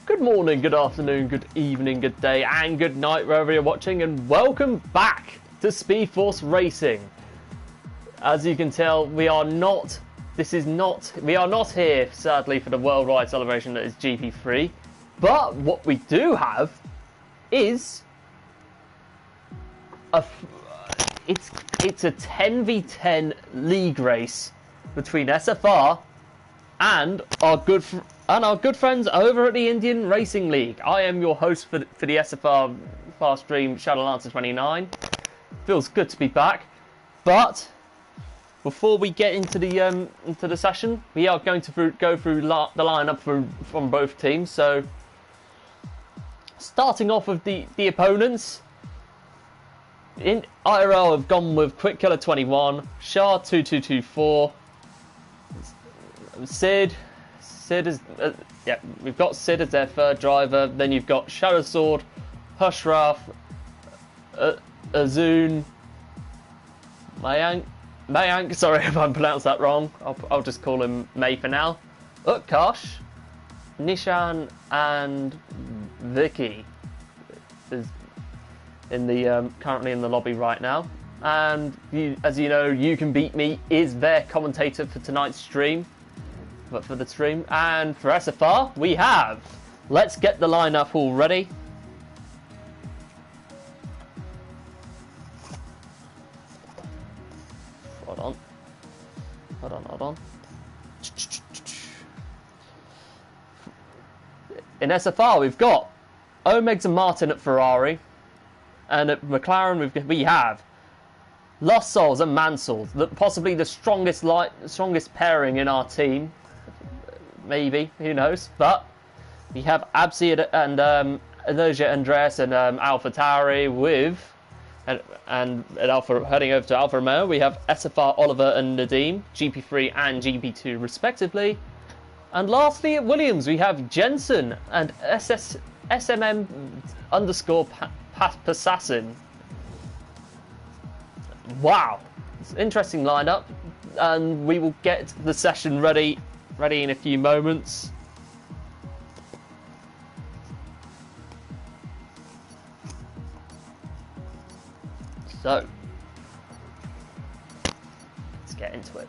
Good morning, good afternoon, good evening, good day, and good night wherever you're watching, and welcome back to Speed Force Racing. As you can tell, we are not here, sadly, for the worldwide celebration that is GP3. But what we do have is it's a 10v10 league race between SFR and our good friends over at the Indian Racing League. I am your host for the SFR Fast Stream, Shadowlancer29. Feels good to be back, but before we get into the session, we are going to go through the lineup from both teams. So, starting off with the opponents, in IRL have gone with Quick Killer 21, Shah 2224, Sid is we've got Sid as their third driver. Then you've got Shadow Sword, Hushrath, Azun, Mayank, sorry if I pronounced that wrong. I'll just call him May for now. Utkarsh, Nishan, and Vicky is currently in the lobby right now. And as you know, You Can Beat Me is their commentator for tonight's stream. But for the stream, and for SFR, we have. Let's get the lineup all ready. Hold on. In SFR, we've got Omegs and Martin at Ferrari, and at McLaren we have Lost Souls and Mansell, possibly the strongest pairing in our team. Maybe, who knows? But we have Absi and Energia Andres and Alpha Tauri with and Alpha heading over to Alfa Romeo. We have SFR Oliver and Nadim, GP3 and GP2 respectively. And lastly at Williams we have Jensen and SMM underscore Passassin. Wow, it's an interesting lineup, and we will get the session ready in a few moments. So, let's get into it.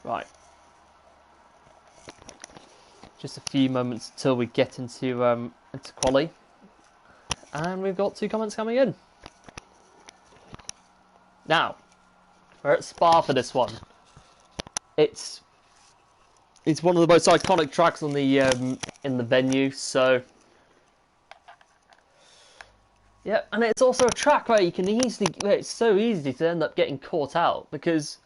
Right, just a few moments till we get into quali, and we've got 2 comments coming in. Now, we're at Spa for this one. It's one of the most iconic tracks on the in the venue. So yeah, and it's also a track where it's so easy to end up getting caught out, because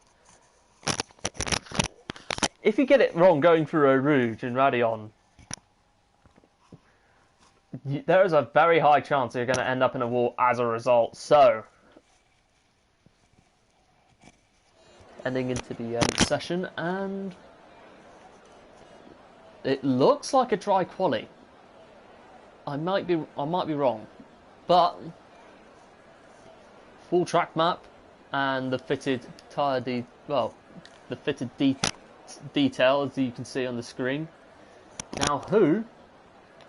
if you get it wrong going through Eau Rouge and Radeon, there is a very high chance you're going to end up in a wall as a result. So, ending into the session, and it looks like a dry quali. I might be wrong, but full track map and the fitted detail, as you can see on the screen. Now, who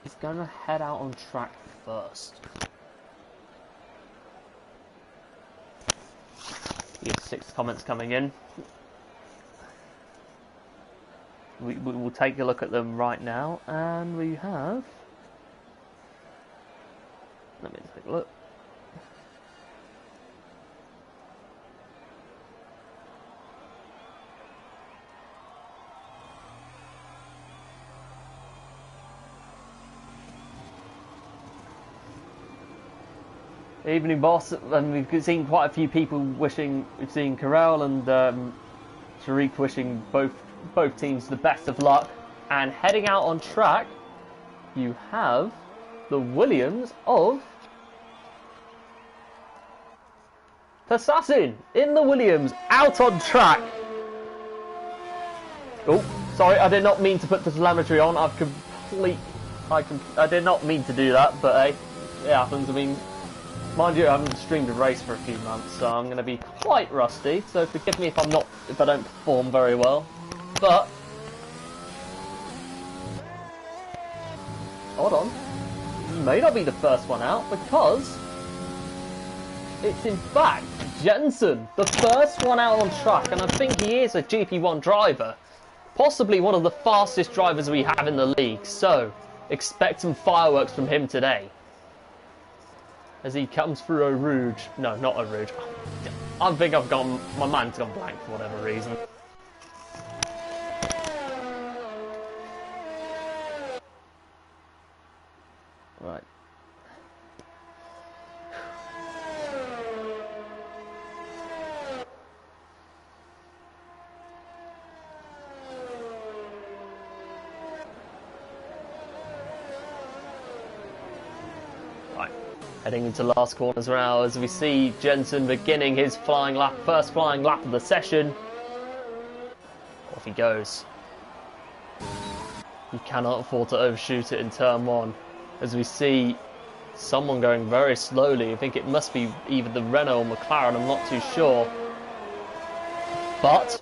is going to head out on track first? We have 6 comments coming in. We will take a look at them right now, and we have. Let me take a look. Evening, boss. And we've seen quite a few people wishing. We've seen Carell and Tariq wishing both both teams the best of luck. And heading out on track, you have the Williams of Assassin in the Williams out on track. Oh, sorry, I did not mean to put the telemetry on. I did not mean to do that, but hey, it happens. I mean, mind you, I haven't streamed a race for a few months, so I'm going to be quite rusty. So forgive me if I don't perform very well. But hold on, you may not be the first one out because it's in fact Jensen, the first one out on track, and I think he is a GP1 driver, possibly one of the fastest drivers we have in the league. So expect some fireworks from him today as he comes through Eau Rouge. No, not Eau Rouge. I think my mind's gone blank for whatever reason. Right. Heading into last corners now as we see Jensen beginning his first flying lap of the session. Off he goes. You cannot afford to overshoot it in turn one as we see someone going very slowly. I think it must be either the Renault or McLaren, I'm not too sure. But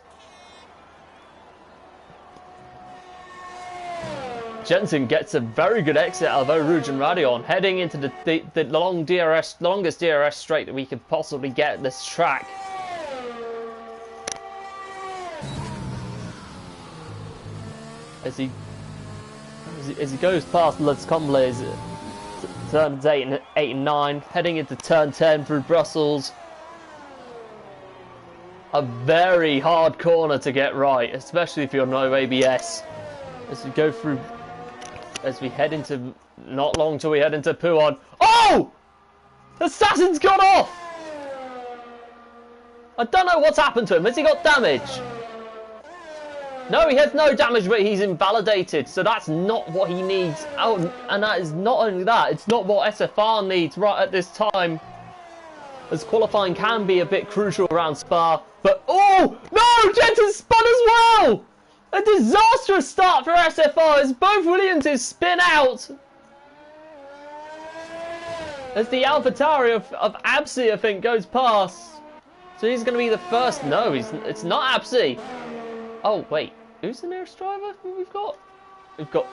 Jensen gets a very good exit out of Eau Rouge and Raidillon, heading into the longest DRS straight that we could possibly get at this track. As he goes past Les Combles, turns 8 and 9, heading into turn 10 through Brussels. A very hard corner to get right, especially if you're no ABS. As we head into, not long till we head into Pouhon. Oh! Assassin's gone off! I don't know what's happened to him. Has he got damage? No, he has no damage, but he's invalidated. So that's not what he needs. Oh, and that is not only that, it's not what SFR needs right at this time. As qualifying can be a bit crucial around Spa. But, oh! No! Jensen spun as well! A disastrous start for SFR as both Williamses spin out. As the AlphaTauri of Absi, I think, goes past. So he's going to be the first. No, it's not Absi. Oh, wait. Who's the nearest driver we've got? We've got,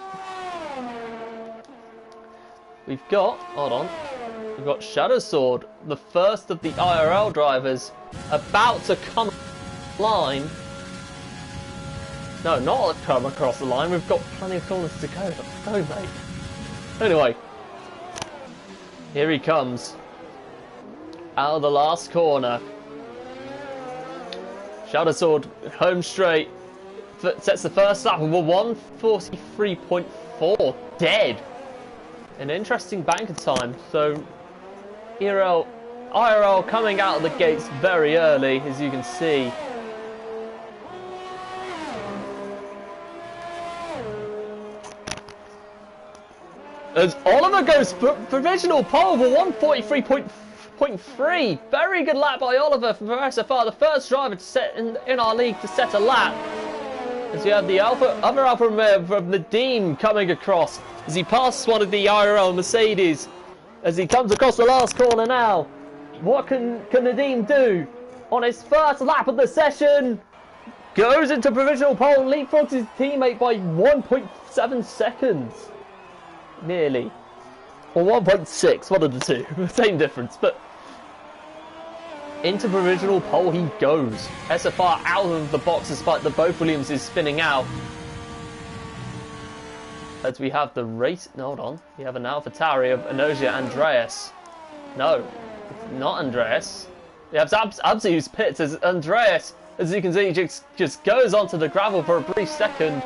hold on. We've got Shadow Sword, the first of the IRL drivers, about to come line. No, not come across the line. We've got plenty of corners to go. Let's go, mate. Anyway, here he comes. Out of the last corner. Shadow Sword, home straight. Sets the first lap with a 1:43.4. Dead. An interesting banker time. So, IRL coming out of the gates very early, as you can see. As Oliver goes for provisional pole for 1:43.3. Very good lap by Oliver for SFR, the first driver to set in our league to set a lap. As you have the other Alfa Romeo from Nadim coming across as he passes one of the IRL Mercedes. As he comes across the last corner now. What can Nadim do on his first lap of the session? Goes into provisional pole, leapfrogs his teammate by 1.7 seconds. Nearly. Or 1.6, one of the two. Same difference, but into provisional pole he goes. SFR out of the box despite the both Williamses spinning out. As we have the race, no, hold on. We have an AlphaTauri of Anosia Andreas. No, not Andreas. We have Absi who's pits as Andreas, as you can see, just goes onto the gravel for a brief second.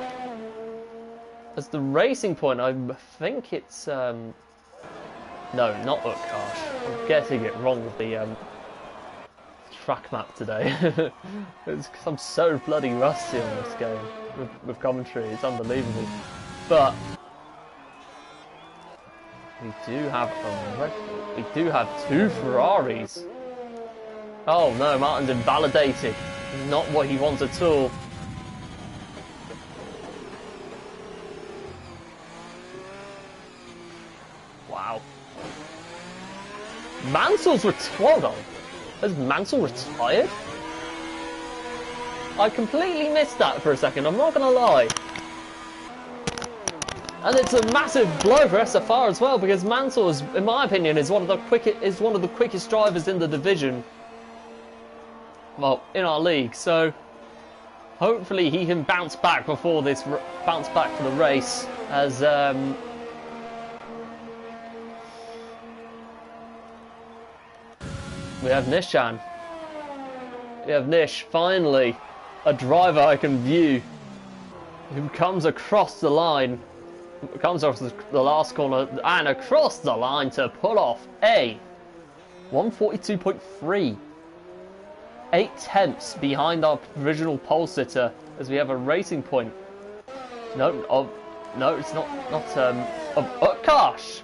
As the racing point, I think it's no, not Utkarsh. I'm getting it wrong with the track map today. It's 'cause I'm so bloody rusty on this game. with commentary. It's unbelievable. But we do have a Red Bull. We do have 2 Ferraris. Oh no, Martin's invalidated. Not what he wants at all. Wow. Mansell's retired. Has Mansell retired? I completely missed that for a second, I'm not gonna lie. And it's a massive blow for SFR as well, because Mansell is, in my opinion, is one of the quickest drivers in the division. Well, in our league, so hopefully he can bounce back before this bounce back for the race, as we have Nishan. We have Nish, finally, a driver I can view, who comes across the line, comes off the last corner and across the line to pull off a 142.3. 8 tenths behind our provisional pole sitter, as we have a racing point. No, it's not of Utkarsh.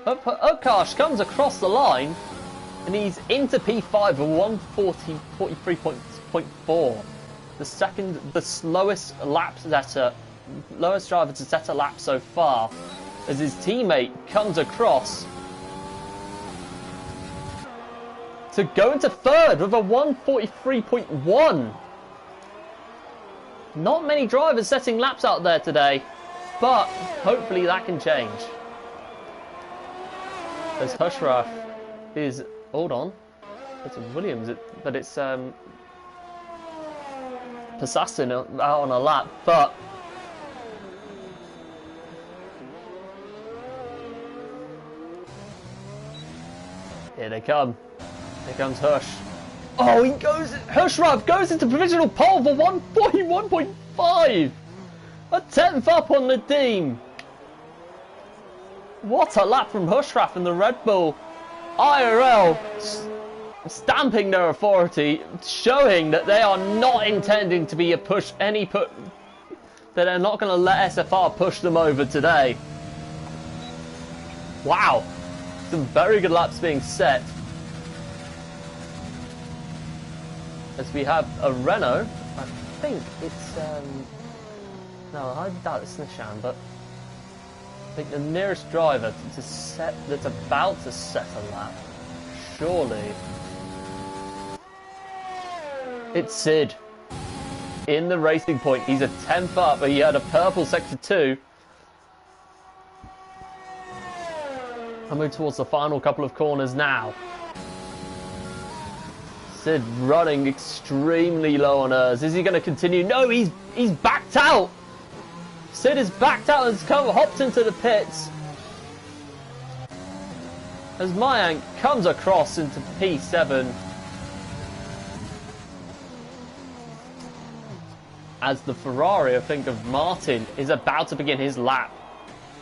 Utkarsh comes across the line, and he's into P5 of 143.4. The slowest lap setter, lowest driver to set a lap so far, as his teammate comes across to go into 3rd with a 143.1. Not many drivers setting laps out there today, but hopefully that can change. As Hushraf is, hold on, it's Williams, but it's Assassin out on a lap, but here they come. Here comes Hush. Oh, Hushraf goes into provisional pole for 141.5. A 10th up on the team. What a lap from Hushraf and the Red Bull. IRL stamping their authority, showing that they are not intending to be that they're not going to let SFR push them over today. Wow. Some very good laps being set. As we have a Renault, I think it's, no, I doubt it's Nishan, but I think the nearest driver that's about to set a lap, surely, it's Sid. In the racing point, he's a 10th up, but he had a purple sector 2. Coming towards the final couple of corners now. Sid running extremely low on hers. Is he going to continue? No, he's backed out. Sid is backed out and has hopped into the pits. As Mayank comes across into P7. As the Ferrari, I think, of Martin is about to begin his lap.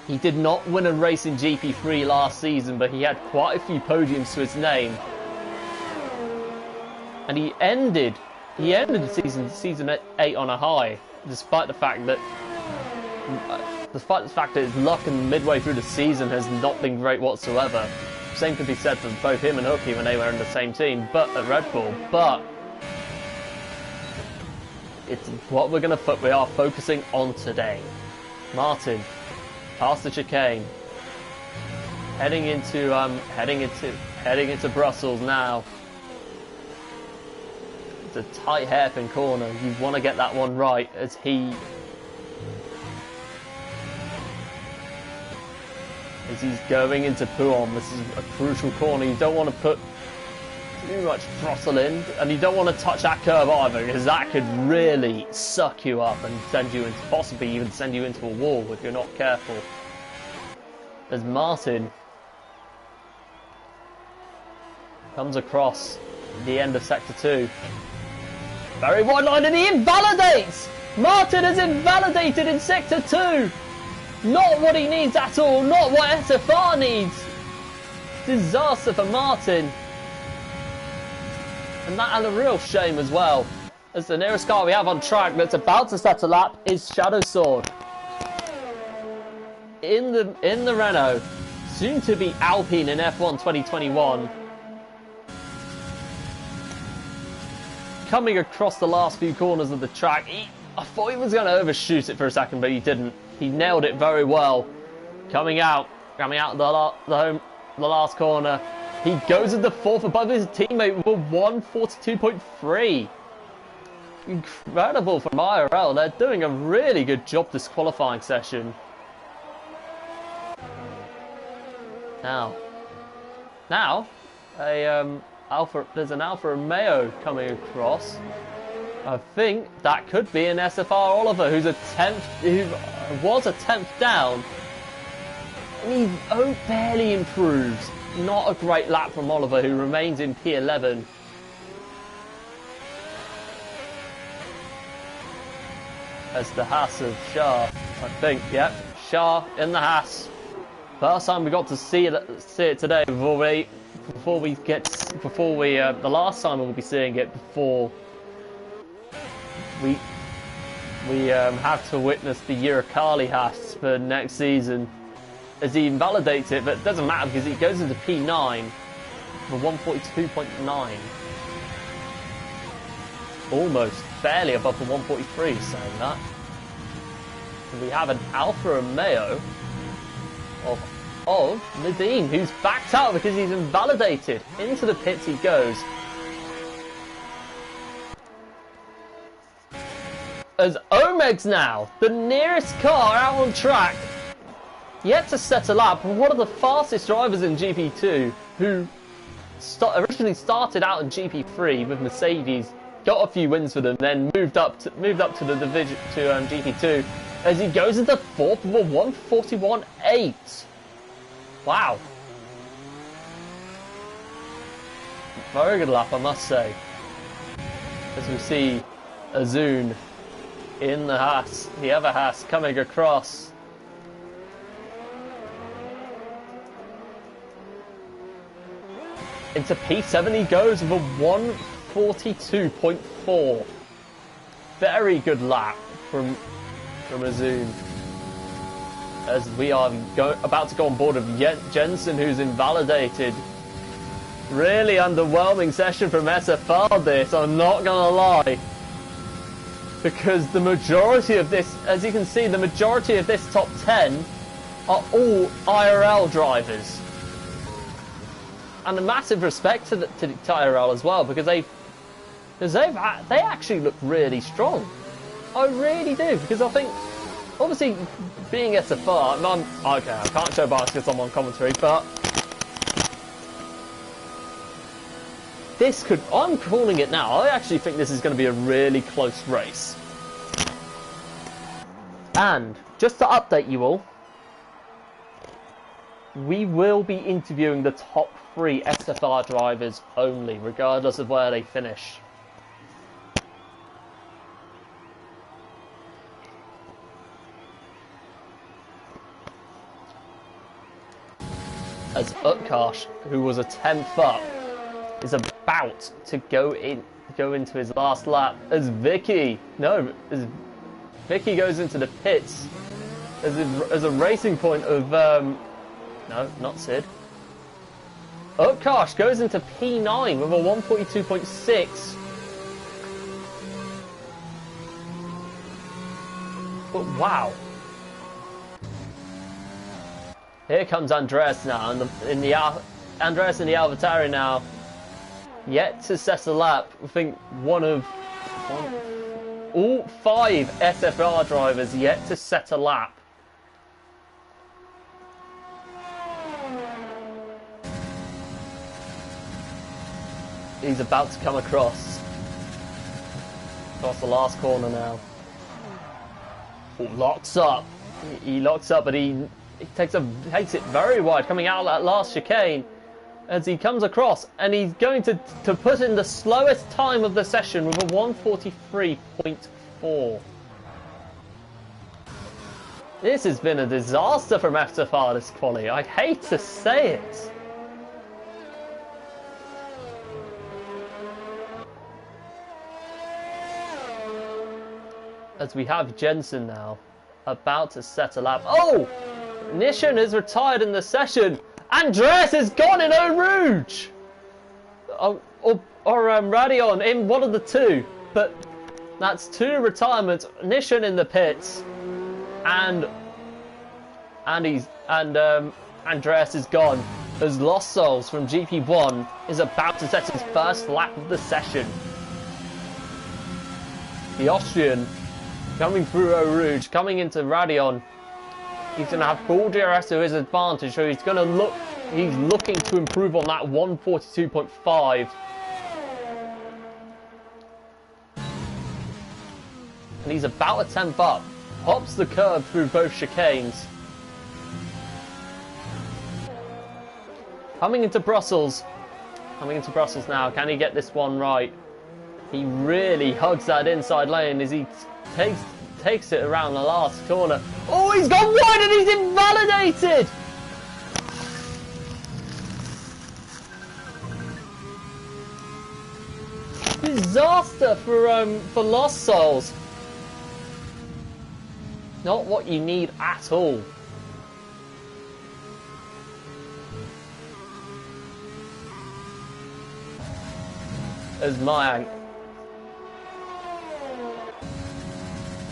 He did not win a race in GP3 last season, but he had quite a few podiums to his name. And he ended season 8 on a high, despite the fact that his luck and midway through the season has not been great whatsoever. Same could be said for both him and Hooky when they were in the same team, but at Red Bull. But it's what we are focusing on today. Martin, past the chicane, heading into Brussels now. It's a tight hairpin corner. You want to get that one right as he's going into Puon. This is a crucial corner. You don't want to put too much throttle in, and you don't want to touch that curve either, because that could really suck you up and send you into, possibly even send you into a wall if you're not careful. As Martin comes across the end of sector 2. Very wide line, and he invalidates! Martin is invalidated in sector 2! Not what he needs at all, not what SFR needs! Disaster for Martin. And a real shame as well. as the nearest car we have on track that's about to set a lap is Shadow Sword. In the Renault, soon to be Alpine in F1 2021. Coming across the last few corners of the track, I thought he was going to overshoot it for a second, but he didn't. He nailed it very well. Coming out the last corner. He goes at the fourth above his teammate with a 1:42.3. Incredible from IRL. They're doing a really good job this qualifying session. Now, there's an Alfa Romeo coming across. I think that could be an SFR Oliver, who was a 10th down. And he barely improves. Not a great lap from Oliver, who remains in P11. As the Haas of Shah, I think. Yep, Shah in the Haas. First time we got to see it today. The last time we'll be seeing it before we have to witness the Uralkali Haas for next season, as he invalidates it, but it doesn't matter because he goes into P9 for 1:42.9. Almost, barely above the 1:43, saying that. And we have an Alfa Romeo of Nadeem, who's backed out because he's invalidated. Into the pits he goes. As Omeg's now, the nearest car out on track, yet to set a lap, one of the fastest drivers in GP2, who originally started out in GP3 with Mercedes, got a few wins for them, then moved up to the division to GP2, as he goes into fourth with a 1:41.8. Wow. Very good lap, I must say. As we see Azun in the Haas, the other Haas coming across. Into P7 he goes with a 1:42.4. Very good lap from Azun. As we are about to go on board of Jensen, who's invalidated. Really underwhelming session from SFR this, I'm not gonna lie. Because the majority of this, as you can see, the majority of this top 10 are all IRL drivers. And a massive respect to IRL as well, because they actually look really strong. I really do, because I think, obviously, being SFR, I can't show bias because I'm on commentary, but I'm calling it now. I actually think this is going to be a really close race. And just to update you all, we will be interviewing the top 3 SFR drivers only, regardless of where they finish. As Utkarsh, who was a 10th up, is about to go into his last lap. As Vicky goes into the pits as a racing point of no, not Sid. Utkarsh goes into P9 with a 1:42.6. But wow. Here comes Andreas now, Andreas in the AlphaTauri now, yet to set a lap. I think all 5 SFR drivers yet to set a lap. He's about to come across the last corner now. Locks up. He locks up, but he takes it very wide, coming out of that last chicane as he comes across, and he's going to put in the slowest time of the session with a 1:43.4. This has been a disaster from SFR this quali. I hate to say it. as we have Jensen now about to set a lap. Oh! Nishan has retired in the session. Andreas is gone in Eau Rouge! Or Radion in one of the two. But that's two retirements. Nishan in the pits. And Andreas is gone. As Lost Souls from GP1 is about to set his first lap of the session. The Austrian coming through Eau Rouge, coming into Radion. He's going to have full DRS to his advantage, so he's looking to improve on that 142.5. And he's about a 10th up. Hops the curb through both chicanes. Coming into Brussels now. Can he get this one right? He really hugs that inside lane as he takes it around the last corner. Oh, he's gone wide and he's invalidated! Disaster for Lost Souls. Not what you need at all. As Mayank,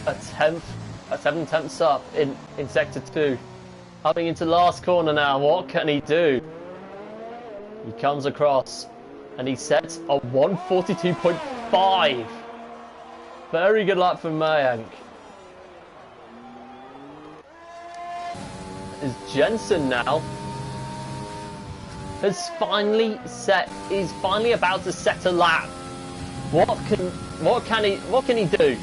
a 7/10 up in sector 2, coming into last corner now. What can he do? He comes across and he sets a 142.5. Very good luck from Mayank. As Jensen now is finally about to set a lap. What can he do?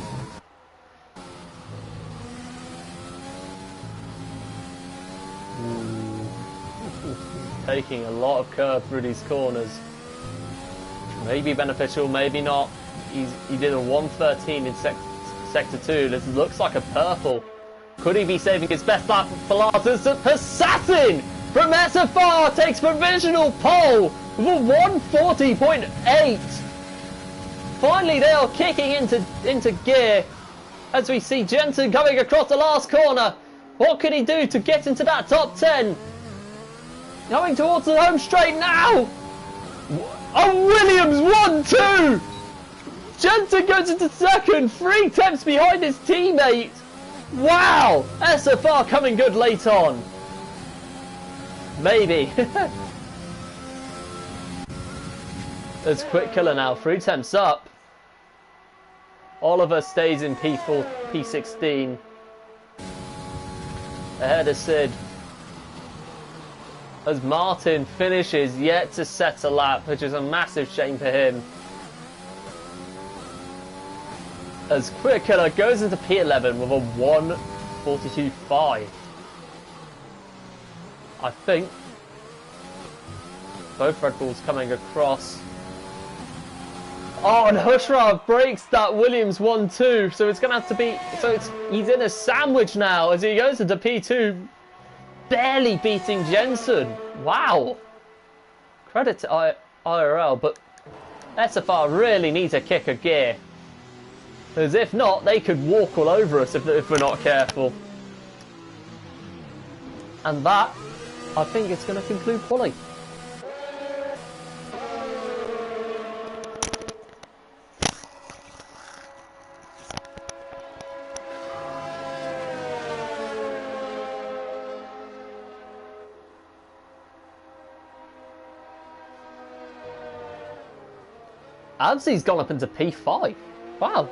Taking a lot of curve through these corners. Maybe beneficial, maybe not. He did a 113 in sector 2. This looks like a purple. Could he be saving his best lap for last? Assassin from SFR takes provisional pole with a 140.8. Finally, they are kicking into gear as we see Jensen coming across the last corner. What could he do to get into that top 10? Going towards the home straight now. Oh, Williams 1-2. Jensen goes into second, 3 tenths behind his teammate. Wow! SFR coming good late on. Maybe. There's Quick Killer now, 3 tenths up. Oliver stays in P16. Ahead of Sid. As Martin finishes yet to set a lap, which is a massive shame for him. As Quick Killer goes into P11 with a 142.5. I think both Red Bulls coming across. Oh, and Hushra breaks that Williams 1-2, so it's going to have to be. He's in a sandwich now as he goes into P2, barely beating Jensen. Wow. Credit to IRL, but SFR really need to kick a gear. Because if not, they could walk all over us if we're not careful. And that, I think it's going to conclude quali. Absi's gone up into P5. Wow.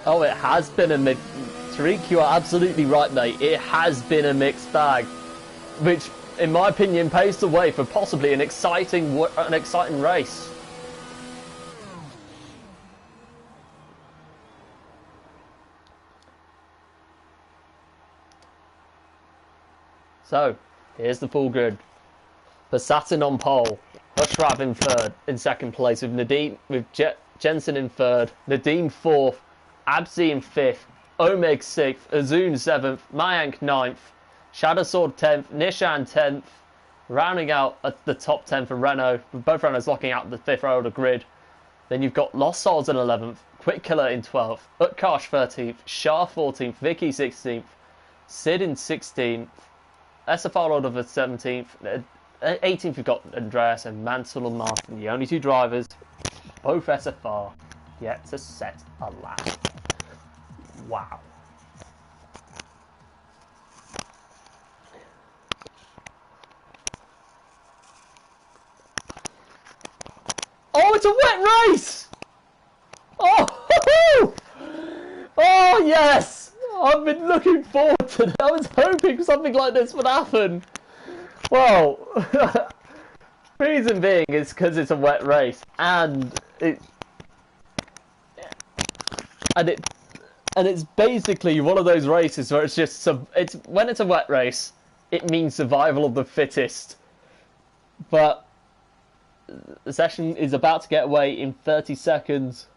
Oh, it has been a mix. Tariq, you are absolutely right, mate. It has been a mixed bag, which, in my opinion, paves the way for possibly an exciting race. So, here's the full grid. Passatin on pole, Hushrav in third, in second place with Jensen in third, Nadeem fourth, Absi in 5th, Omeg 6th, Azun 7th, Mayank 9th, Shadow Sword 10th, Nishan 10th, Rounding out at the top 10 for Renault, with both Renaults locking out the 5th row of the grid. Then you've got Lost Souls in 11th, Quick Killer in 12th, Utkarsh 13th, Shah 14th, Vicky 16th, Sid in 16th, SFR Lord of the 17th, 18th you've got Andreas and Mansell and Martin, the only 2 drivers, both SFR, yet to set a lap. Wow. Oh, it's a wet race! Oh, oh yes! I've been looking forward to it. I was hoping something like this would happen. Well, reason being is because it's a wet race, and it's basically one of those races where it's just when it's a wet race, it means survival of the fittest. But the session is about to get away in 30 seconds.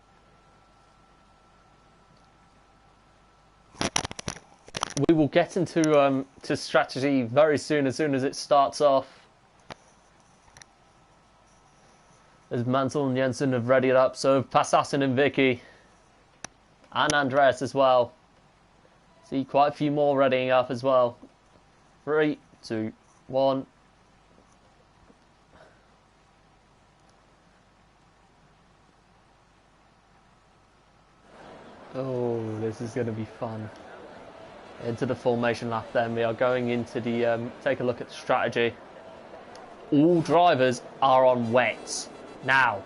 We will get into to strategy very soon as it starts off. As Mansell and Jensen have readied up, so have Passassin and Vicky. And Andreas as well. See quite a few more readying up as well. 3, 2, 1. Oh, this is going to be fun. Into the formation lap then. We are going into the, take a look at the strategy. All drivers are on wets. Now,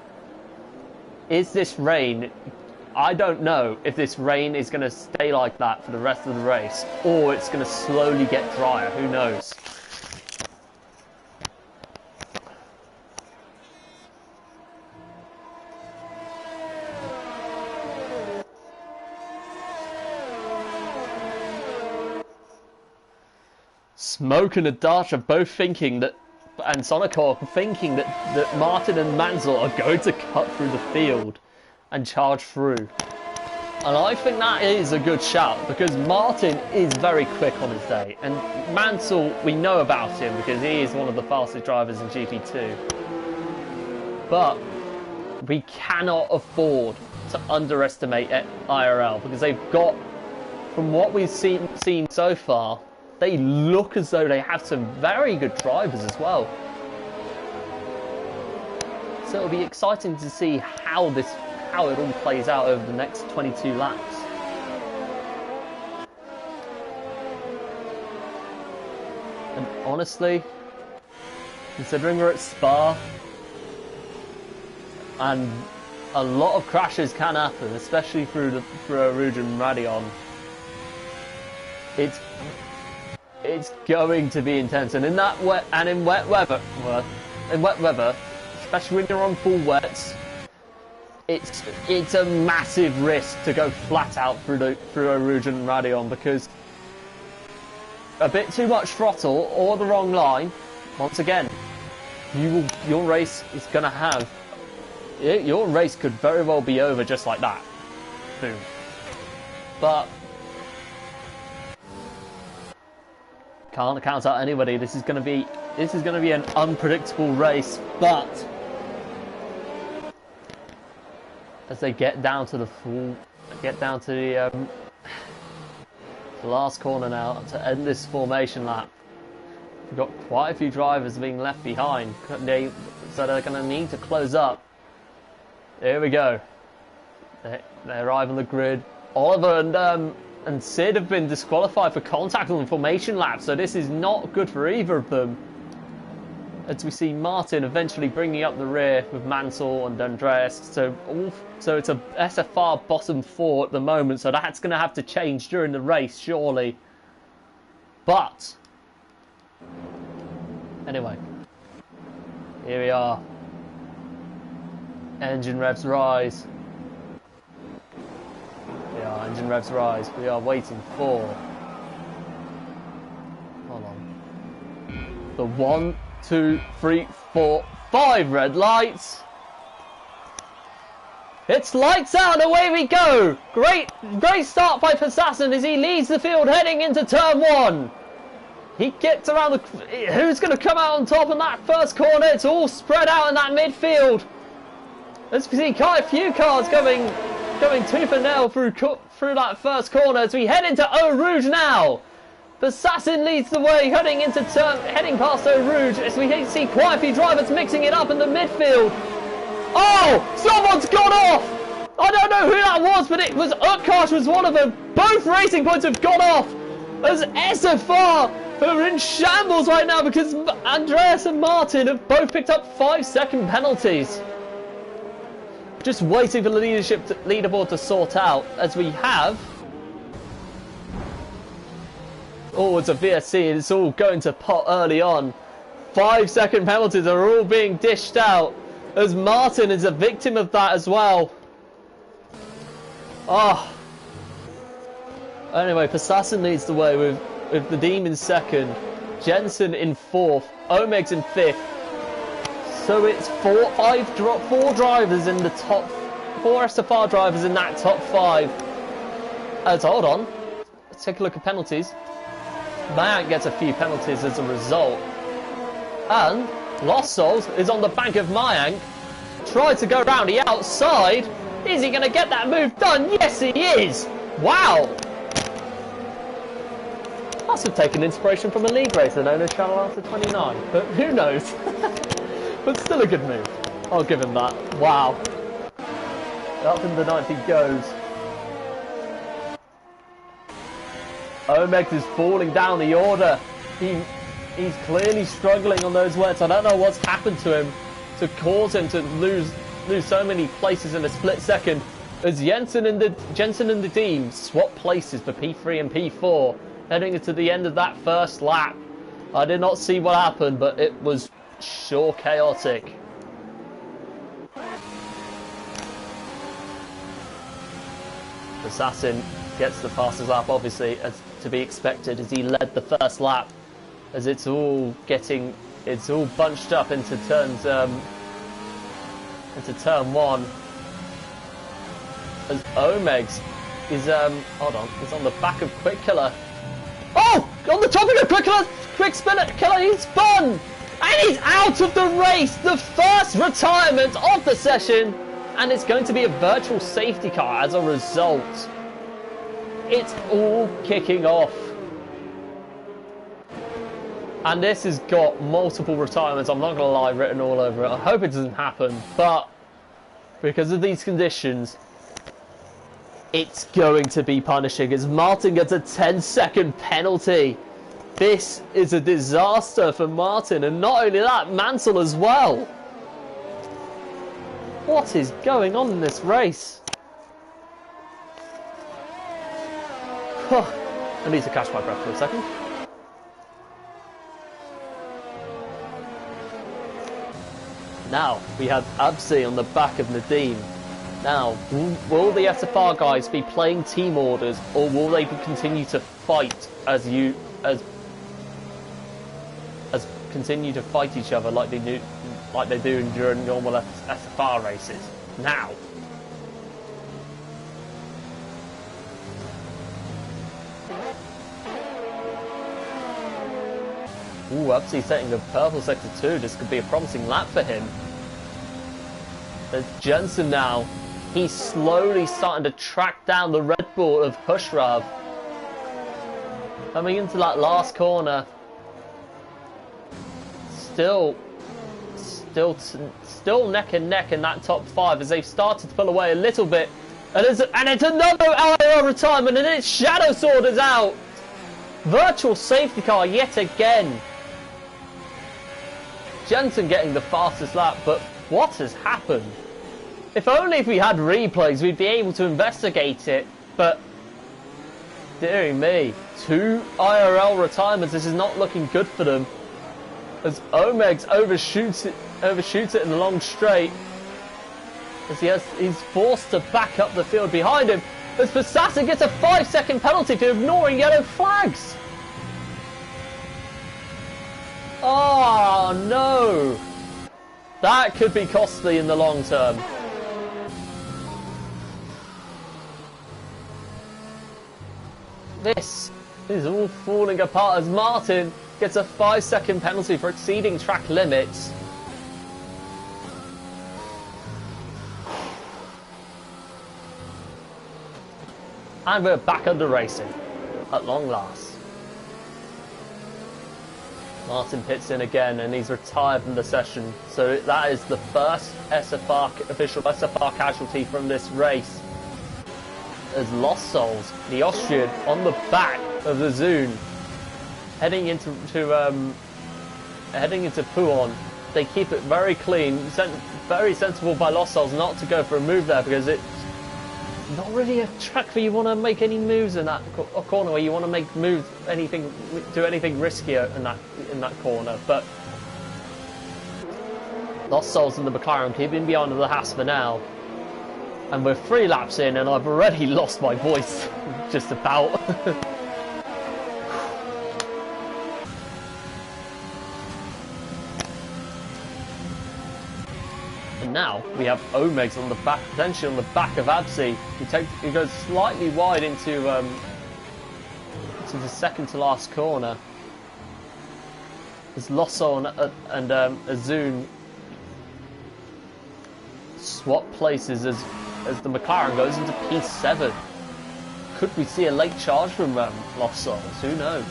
is this rain... I don't know if this rain is going to stay like that for the rest of the race, or it's going to slowly get drier. Who knows? Smoke and Adash are both thinking that, and Sonicor thinking that Martin and Mansell are going to cut through the field and charge through. And I think that is a good shout, because Martin is very quick on his day, and Mansell, we know about him because he is one of the fastest drivers in GP2. But we cannot afford to underestimate IRL, because they've got, from what we've seen so far, they look as though they have some very good drivers as well. So it'll be exciting to see how it all plays out over the next 22 laps. And honestly, considering we're at Spa, and a lot of crashes can happen, especially through Rouge and Radion, it's going to be intense, and in wet weather, especially when you're on full wets, it's a massive risk to go flat out through a Rouge and Radion, because a bit too much throttle or the wrong line, once again, your race is going to have, your race could very well be over just like that. Boom. But can't count out anybody. This is going to be an unpredictable race, but as they get down to the last corner now to end this formation lap, we've got quite a few drivers being left behind, so they're going to need to close up. Here we go. They arrive on the grid. Oliver and Sid have been disqualified for contact on the formation lap, so this is not good for either of them. As we see Martin eventually bringing up the rear with Mansell and Andreas, so it's a SFR bottom 4 at the moment, so that's going to have to change during the race, surely. But anyway, here we are. Engine revs rise. Yeah, engine revs rise. We are waiting for, hold on, the 1, 2, 3, 4, 5 red lights. It's lights out, away we go. Great start by Passassin as he leads the field heading into turn 1. He gets around the... Who's going to come out on top in that first corner? It's all spread out in that midfield. As we see quite a few cars going tooth and nail through that first corner as we head into Eau Rouge now. Assassin leads the way, heading past Eau Rouge as we see quite a few drivers mixing it up in the midfield. Oh, someone's gone off. I don't know who that was, but it was Utkarsh was one of them. Both racing points have gone off as SFR are in shambles right now because Andreas and Martin have both picked up 5-second penalties. Just waiting for the leaderboard to sort out as we have... Oh, it's a VSC and it's all going to pot early on. 5-second penalties are all being dished out as Martin is a victim of that as well. Oh. Anyway, Assassin leads the way with Nadim in second, Jensen in fourth, Omeg's in fifth. So it's four drivers in the top, 4 SFR drivers in that top 5. Hold on, let's take a look at penalties. Mayank gets a few penalties as a result. And Lost Souls is on the bank of Mayank. Tried to go round the outside. Is he going to get that move done? Yes, he is. Wow. Must have taken inspiration from a league racer known as Channel After 29. But who knows? But still a good move. I'll give him that. Wow. Up in the 9th he goes. Omeg is falling down the order. He's clearly struggling on those wets. I don't know what's happened to him to cause him to lose so many places in a split second. As Jensen and the team swap places for P3 and P4, heading into the end of that first lap. I did not see what happened, but it was sure chaotic. Assassin gets the fastest lap, obviously, as to be expected, as he led the first lap, as it's all bunched up into turn 1. As Omegs is is on the back of Quick Killer. Oh, on the topic of Quick Killer, he's spun and he's out of the race. The first retirement of the session, and it's going to be a virtual safety car as a result. It's all kicking off. And this has got multiple retirements, I'm not going to lie, written all over it. I hope it doesn't happen, but because of these conditions, it's going to be punishing as Martin gets a 10-second penalty. This is a disaster for Martin, and not only that, Mansell as well. What is going on in this race? I need to catch my breath for a second. Now, we have Absi on the back of Nadim. Now, will the SFR guys be playing team orders, or will they continue to fight as continue to fight each other like they do during normal SFR races? Now. Ooh, Absi setting the purple sector 2. This could be a promising lap for him. There's Jensen now. He's slowly starting to track down the Red Bull of Hushrav. Coming into that last corner. Still neck and neck in that top 5 as they've started to pull away a little bit. And it's another IRL retirement, and it's Shadow Sword is out. Virtual safety car yet again. Jensen getting the fastest lap, but what has happened? If only if we had replays, we'd be able to investigate it, but dearie me, 2 IRL retirements, this is not looking good for them. As Omegs overshoots it in the long straight, as he's forced to back up the field behind him, as Assassin gets a 5-second penalty for ignoring yellow flags. Oh no! That could be costly in the long term. This is all falling apart as Martin gets a 5-second penalty for exceeding track limits. And we're back under racing, at long last. Martin pits in again and he's retired from the session. So that is the first official SFR casualty from this race. As Lost Souls, the Austrian, on the back of the Zune, heading into Puon. They keep it very clean. Very sensible by Lost Souls not to go for a move there, because it's not really a track where you want to make any moves in that corner, where you want to make moves, do anything riskier in that corner. But Lost Souls and the McLaren keeping behind the Haas for now. And we're 3 laps in, and I've already lost my voice, just about. And now we have Omegs on the back, potentially on the back of Absi. He goes slightly wide into the second to last corner. There's Losso and Azun swap places as the McLaren goes into P7. Could we see a late charge from Lost Souls? Who knows?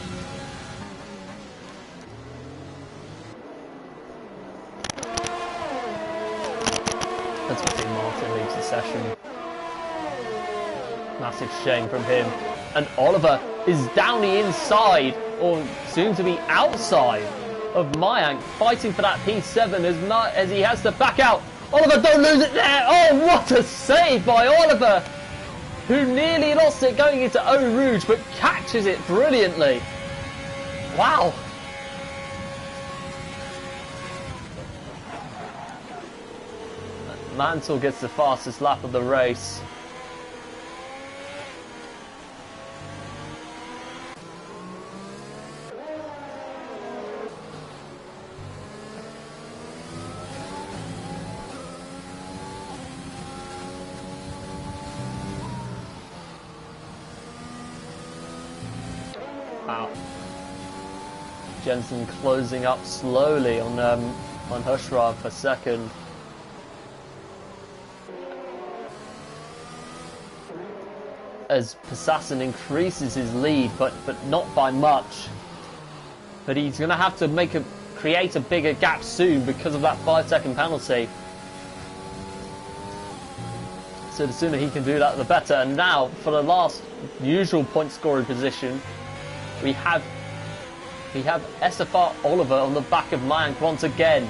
That's what Martin leaves the session. Massive shame from him. And Oliver is down the inside, or soon to be outside, of Mayank, fighting for that P7 as he has to back out. Oliver, don't lose it there! Oh, what a save by Oliver! Who nearly lost it going into Eau Rouge, but catches it brilliantly. Wow! Mansell gets the fastest lap of the race. Wow. Jensen closing up slowly on Hushrav for second. As Passassin increases his lead, but not by much. But he's going to have to create a bigger gap soon because of that 5-second penalty. So the sooner he can do that, the better. And now, for the last usual point scoring position, we have SFR Oliver on the back of Mayank once again.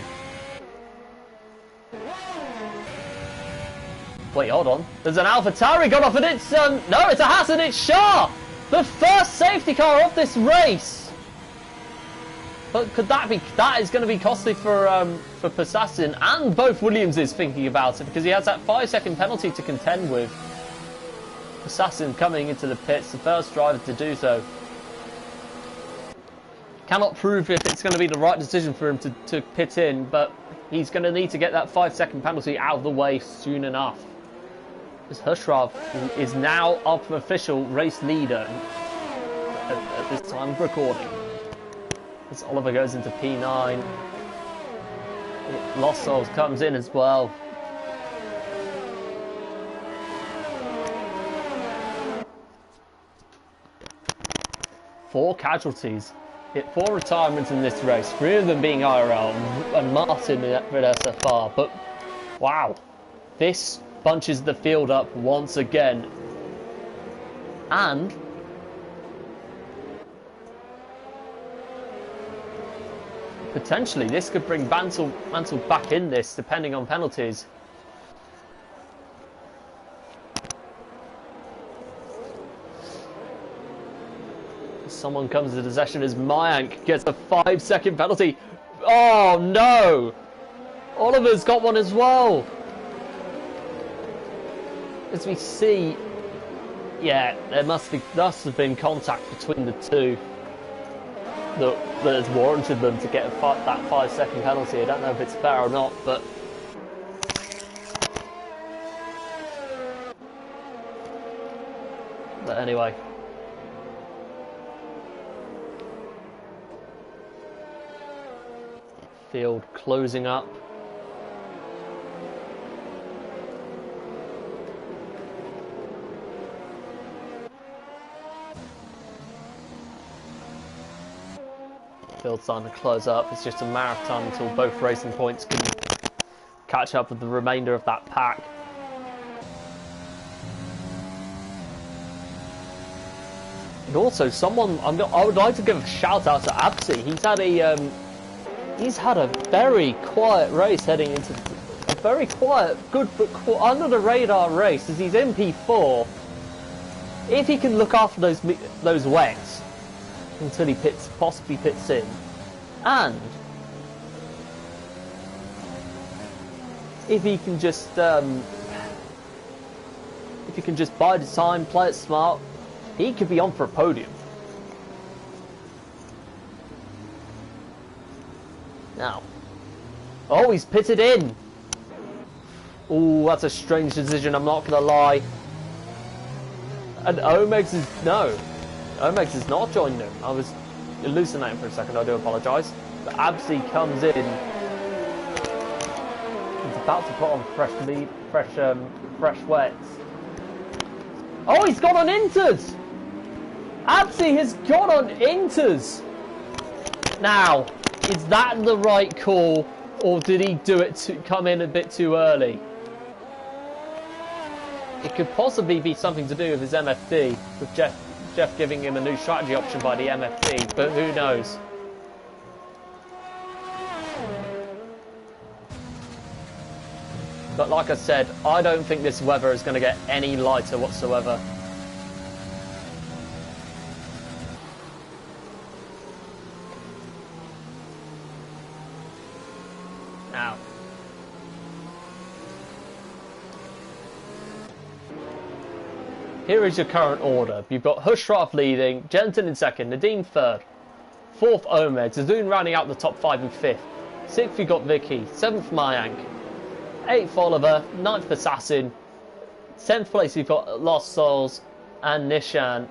Wait, hold on. There's an AlphaTauri got off, and it's no, it's a Haas, and it's Shah, the first safety car of this race. But could that be? That is going to be costly for Passassin, and both Williams is thinking about it because he has that 5-second penalty to contend with. Passassin coming into the pits, the first driver to do so. Cannot prove if it's going to be the right decision for him to pit in, but he's going to need to get that 5-second penalty out of the way soon enough. As Hushrav is now up official race leader at this time of recording. As Oliver goes into P9. Lost Souls comes in as well. Four casualties. 4 retirements in this race, 3 of them being IRL and Martin at SFR. But wow, this bunches the field up once again. And potentially this could bring Mansell back in this, depending on penalties. Someone comes into the session as Mayank gets a 5-second penalty. Oh no! Oliver's got one as well. As we see, yeah, there must have been contact between the two that has warranted them to get that 5-second penalty. I don't know if it's fair or not, but anyway. field closing up. Field starting to close up. It's just a matter of time until both racing points can catch up with the remainder of that pack. And also, I would like to give a shout out to Absi. He's had a very quiet race heading into a very quiet, good but under the radar race, as he's in P4. If he can look after those wets until he possibly pits in, and if he can just bide his time, play it smart, he could be on for a podium. Now, oh, he's pitted in. Oh, that's a strange decision, I'm not gonna lie. And Omegs is not joining him. I was hallucinating for a second, I do apologise. But Absi comes in. He's about to put on fresh wets. Oh, he's gone on inters! Absi has gone on inters! Now, is that the right call, or did he come in a bit too early? It could possibly be something to do with his MFD, with Jeff giving him a new strategy option by the MFD, but who knows? But like I said, I don't think this weather is going to get any lighter whatsoever. Now, here is your current order. You've got Hushraff leading, Jensen in second, Nadeem third, fourth Omed, Zazoon rounding out the top 5 and 5th, 6th you've got Vicky, 7th Mayank, 8th Oliver, 9th Assassin, 10th place you've got Lost Souls and Nishan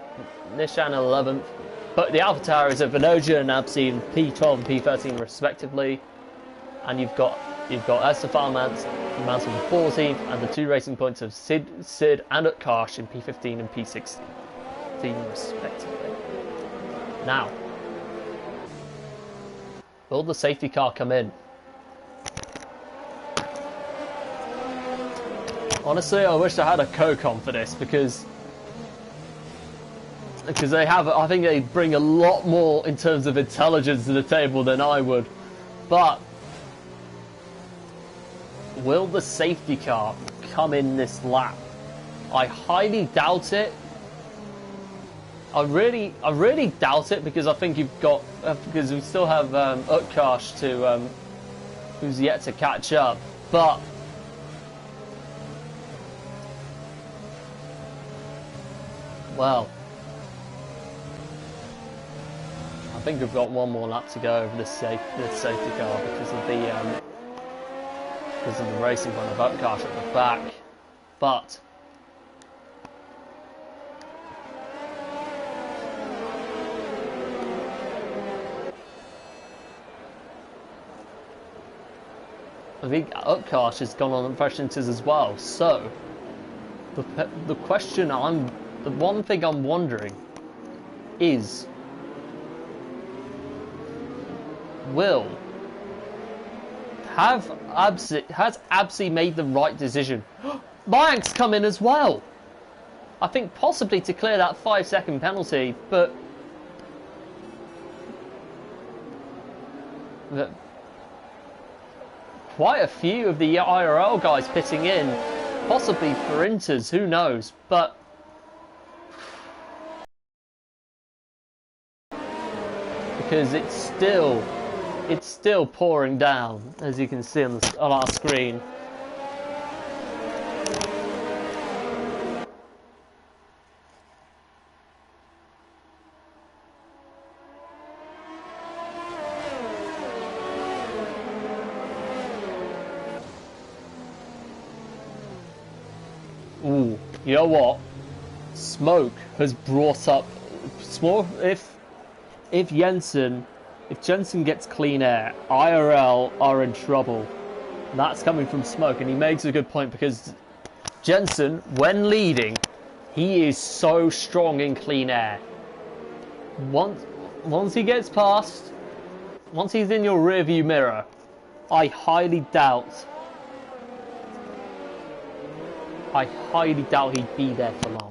11th, but the Alpha Tower is at Venoja and Absi in P12 and P13 respectively, and you've got SFR Mansell in 14th, and the 2 racing points of Sid and Utkarsh in P15 and P16 respectively. Now, will the safety car come in? Honestly, I wish I had a co-com for this, because I think they bring a lot more in terms of intelligence to the table than I would. But will the safety car come in this lap? I highly doubt it. I really doubt it, because I think because we still have Utkarsh who's yet to catch up. But well, I think we've got one more lap to go over this safety car because of the racing point of Utkarsh at the back. But I think Utkarsh has gone on fresh inters as well. So the one thing I'm wondering is, has Absi made the right decision? Mayank's come in as well. I think possibly to clear that 5-second penalty, but quite a few of the IRL guys pitting in, possibly for inters, who knows? But because it's still pouring down, as you can see on our screen. Ooh, you know what? Smoke has brought up if Jensen If Jensen gets clean air, IRL are in trouble. And that's coming from Smoke, and he makes a good point because Jensen, when leading, he is so strong in clean air. Once he gets past, once he's in your rearview mirror, I highly doubt he'd be there for long.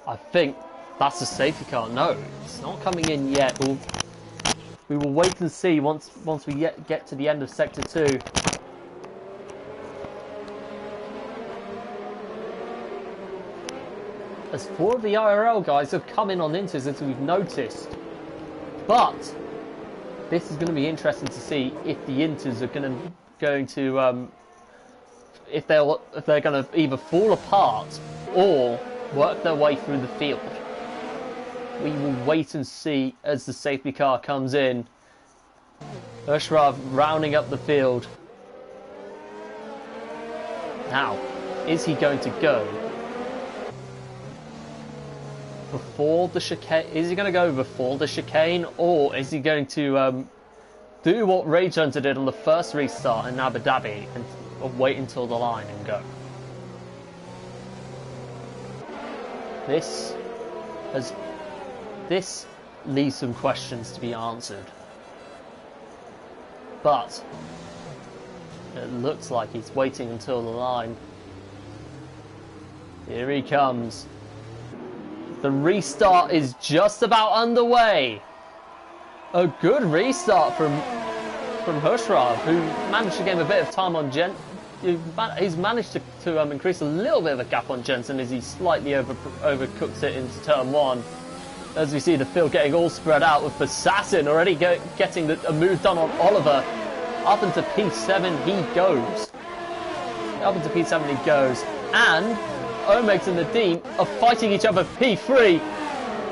I think that's a safety car. No, it's not coming in yet. We will wait and see once we get to the end of Sector 2. As 4 of the IRL guys have come in on Inters, as we've noticed. But this is going to be interesting to see if the Inters are going to if they're going to either fall apart or work their way through the field. We will wait and see as the safety car comes in. Ushrov rounding up the field. Now, is he going to go before the chicane? Is he going to go before the chicane, or is he going to do what Rage Hunter did on the first restart in Abu Dhabi and wait until the line and go? This leaves some questions to be answered, but it looks like he's waiting until the line. Here he comes. The restart is just about underway. A good restart from Hushrov, who managed to gain a bit of time on he's managed to increase a little bit of a gap on Jensen as he slightly overcooks it into turn 1. As we see the field getting all spread out, with Assassin already getting a move done on Oliver. Up into P7 he goes. Up into P7 he goes. And Omegs and Nadeem are fighting each other P3.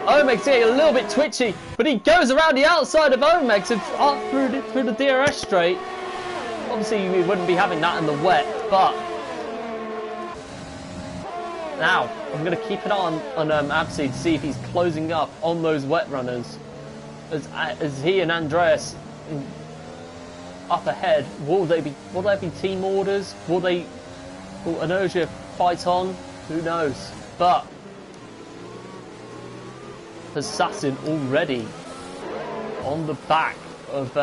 Omegs getting a little bit twitchy, but he goes around the outside of Omegs and up through the DRS straight. Obviously, we wouldn't be having that in the wet, but now I'm going to keep an eye on Absi to see if he's closing up on those wet runners. As he and Andreas up ahead, will there be team orders? Will Anoja fight on? Who knows? But Assassin already on the back of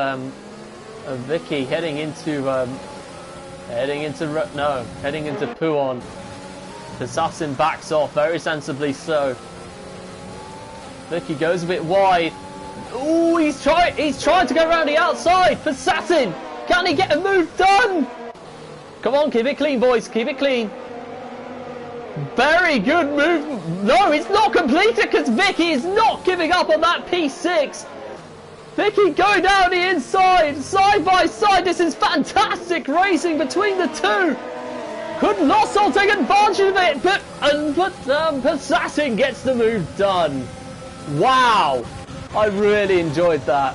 Vicky heading into Puon. Assassin backs off very sensibly so. Vicky goes a bit wide. Ooh, he's trying to go around the outside. Assassin, can he get a move done? Come on, keep it clean, boys. Keep it clean. Very good move. No, it's not completed because Vicky is not giving up on that P6. Vicky going down the inside, side by side. This is fantastic racing between the two. Could Lossol take advantage of it? But Assassin gets the move done. Wow, I really enjoyed that.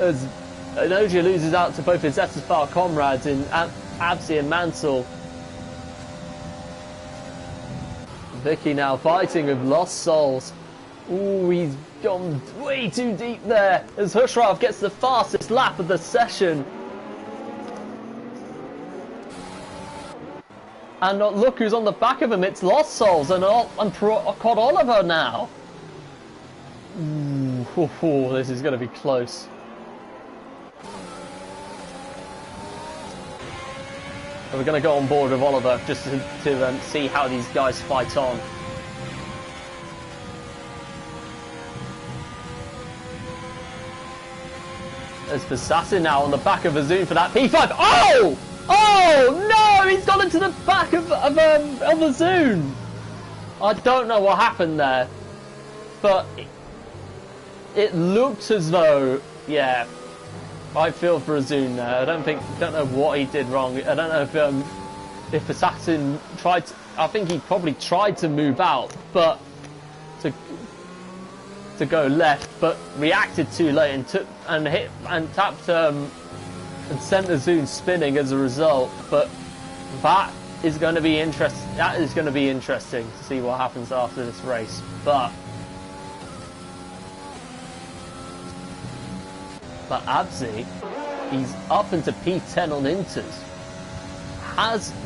As Anoja loses out to both his SFR comrades in Absi and Mansell. Vicky now fighting with Lost Souls. Ooh, he's gone way too deep there as Hushrov gets the fastest lap of the session. And look who's on the back of him, it's Lost Souls and Cod Oliver now. Ooh, this is going to be close. We're going to go on board with Oliver just to see how these guys fight on. There's Assassin now on the back of Azoon for that P5. Oh! Oh no! He's gone into the back of Azoon. I don't know what happened there, but it looked as though, yeah, I feel for Azoon there. Don't know what he did wrong. I don't know if Assassin tried to, I think he probably tried to move out, but to go left, but reacted too late and tapped and sent the Zoom spinning as a result. But that is going to be interesting. That is going to be interesting to see what happens after this race. But Abzi, he's up into P10 on Inters.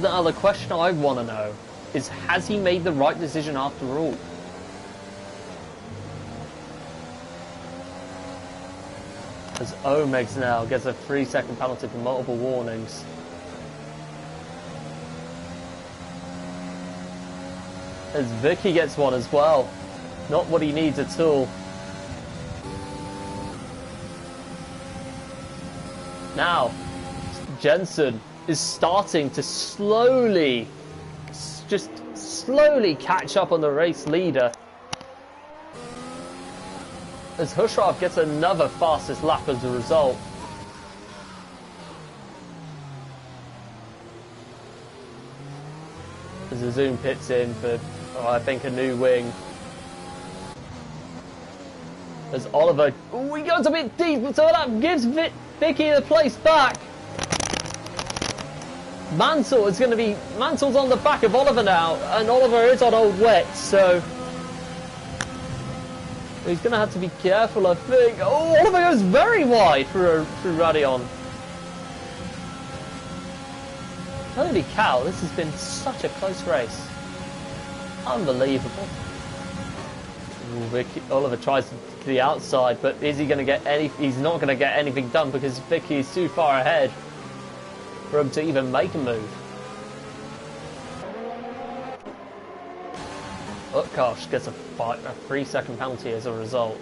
The other question I want to know is, has he made the right decision after all? As Omegs now gets a 3-second penalty for multiple warnings. As Vicky gets one as well. Not what he needs at all. Now, Jensen is starting to slowly catch up on the race leader. As Hushraf gets another fastest lap as a result. As the Zoom pits in for, I think, a new wing. As Oliver, he goes a bit deep, so that gives Vicky the place back. Mansell's on the back of Oliver now, and Oliver is on old wet, so he's going to have to be careful, I think. Oh, Oliver goes very wide through Radion. Holy cow, this has been such a close race. Unbelievable. Oliver tries to the outside, but is he going to get any? He's not going to get anything done because Vicky is too far ahead for him to even make a move. Utkarsh gets a 3-second penalty as a result.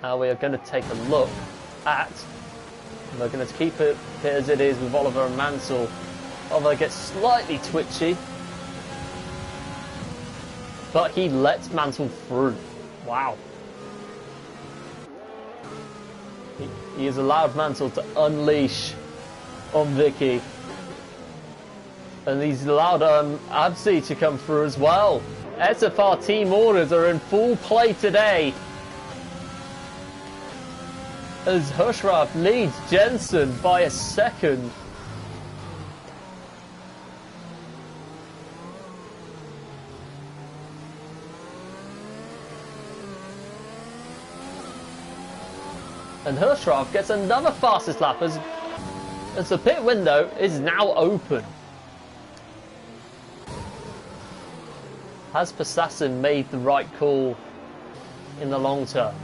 Now we are going to take a look at, and we're going to keep it as it is with Oliver and Mansell. Oliver gets slightly twitchy, but he lets Mansell through. Wow. He has allowed Mansell to unleash on Vicky. And he's allowed Abzi to come through as well. SFR team orders are in full play today, as Hushraf leads Jensen by a second. And Hushraf gets another fastest lap as the pit window is now open. Has Passassin made the right call in the long term?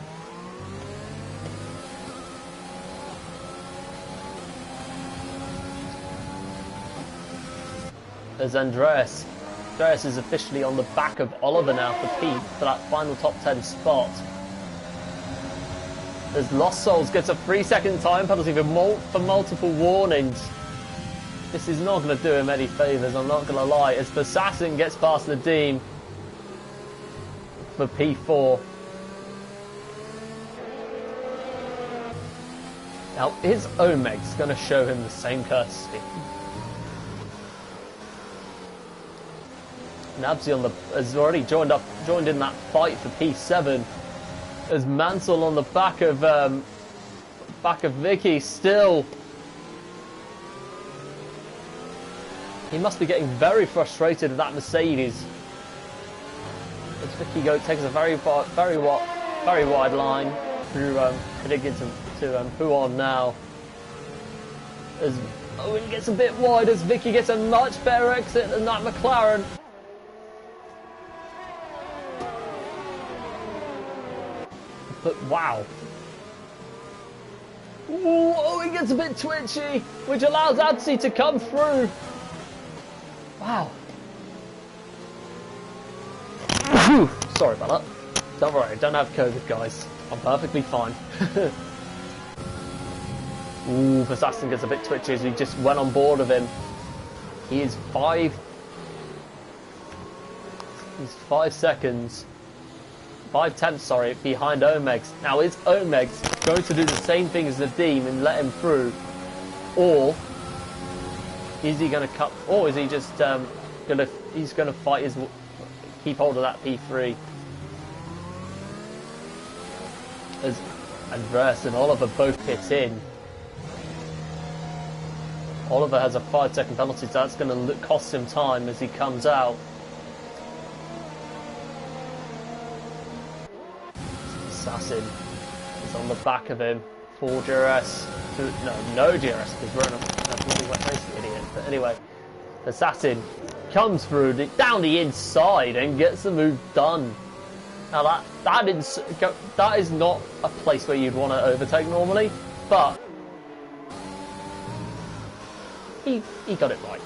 As Andreas is officially on the back of Oliver now for that final top 10 spot. As Lost Souls gets a 3-second time penalty for multiple warnings. This is not going to do him any favours, I'm not going to lie. As Assassin gets past Nadim for P4. Now, is Omegs going to show him the same courtesy? Nabzi has already joined in that fight for P7. As Mansell on the back of Vicky still. He must be getting very frustrated with that Mercedes. As Vicky takes a very wide line through heading into Huon now. As Owen gets a bit wide, as Vicky gets a much better exit than that McLaren. But wow. Ooh, oh, he gets a bit twitchy, which allows Abzi to come through. Wow. Whew, sorry about that. Don't worry, I don't have COVID, guys. I'm perfectly fine. Ooh, Assassin gets a bit twitchy as we just went on board of him. He is 5 seconds 5 tenths, sorry, behind Omegs. Now, is Omegs going to do the same thing as Nadim and let him through? Or is he going to cut, or is he just he's going to fight his, keep hold of that P3? As Andreas and Oliver both hit in. Oliver has a 5-second penalty, so that's going to cost him time as he comes out. Assassin is on the back of him. 4 DRS. No DRS, because we're in a bloody wet race, you idiot. But anyway, Assassin comes through down the inside and gets the move done. Now that is not a place where you'd want to overtake normally, but he got it right.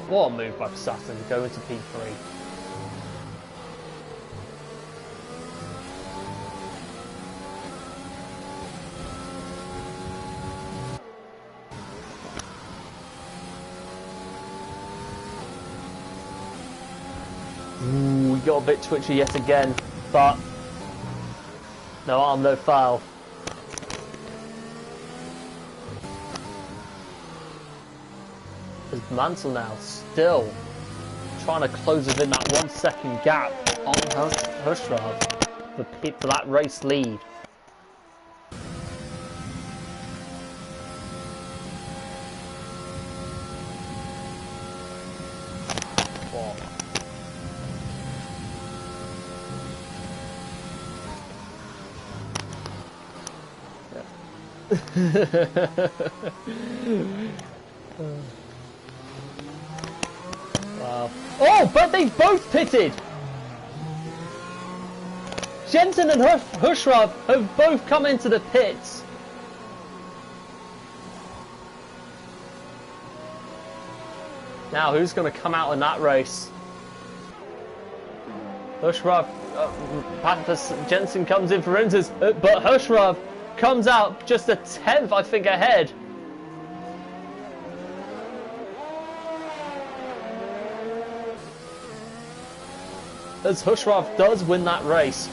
What a move by Assassin to go into P3. Ooh, we got a bit twitchy yet again, but no harm, no foul. There's Mansell now still trying to close within that 1 second gap on Hushrav for that race lead. Whoa. Wow. Oh, but they both pitted! Jensen and Hushrav have both come into the pits. Now, who's going to come out in that race? Hushrav, Jensen comes in for enters, but Hushrav comes out just a 10th, I think, ahead. As Hushrav does win that race.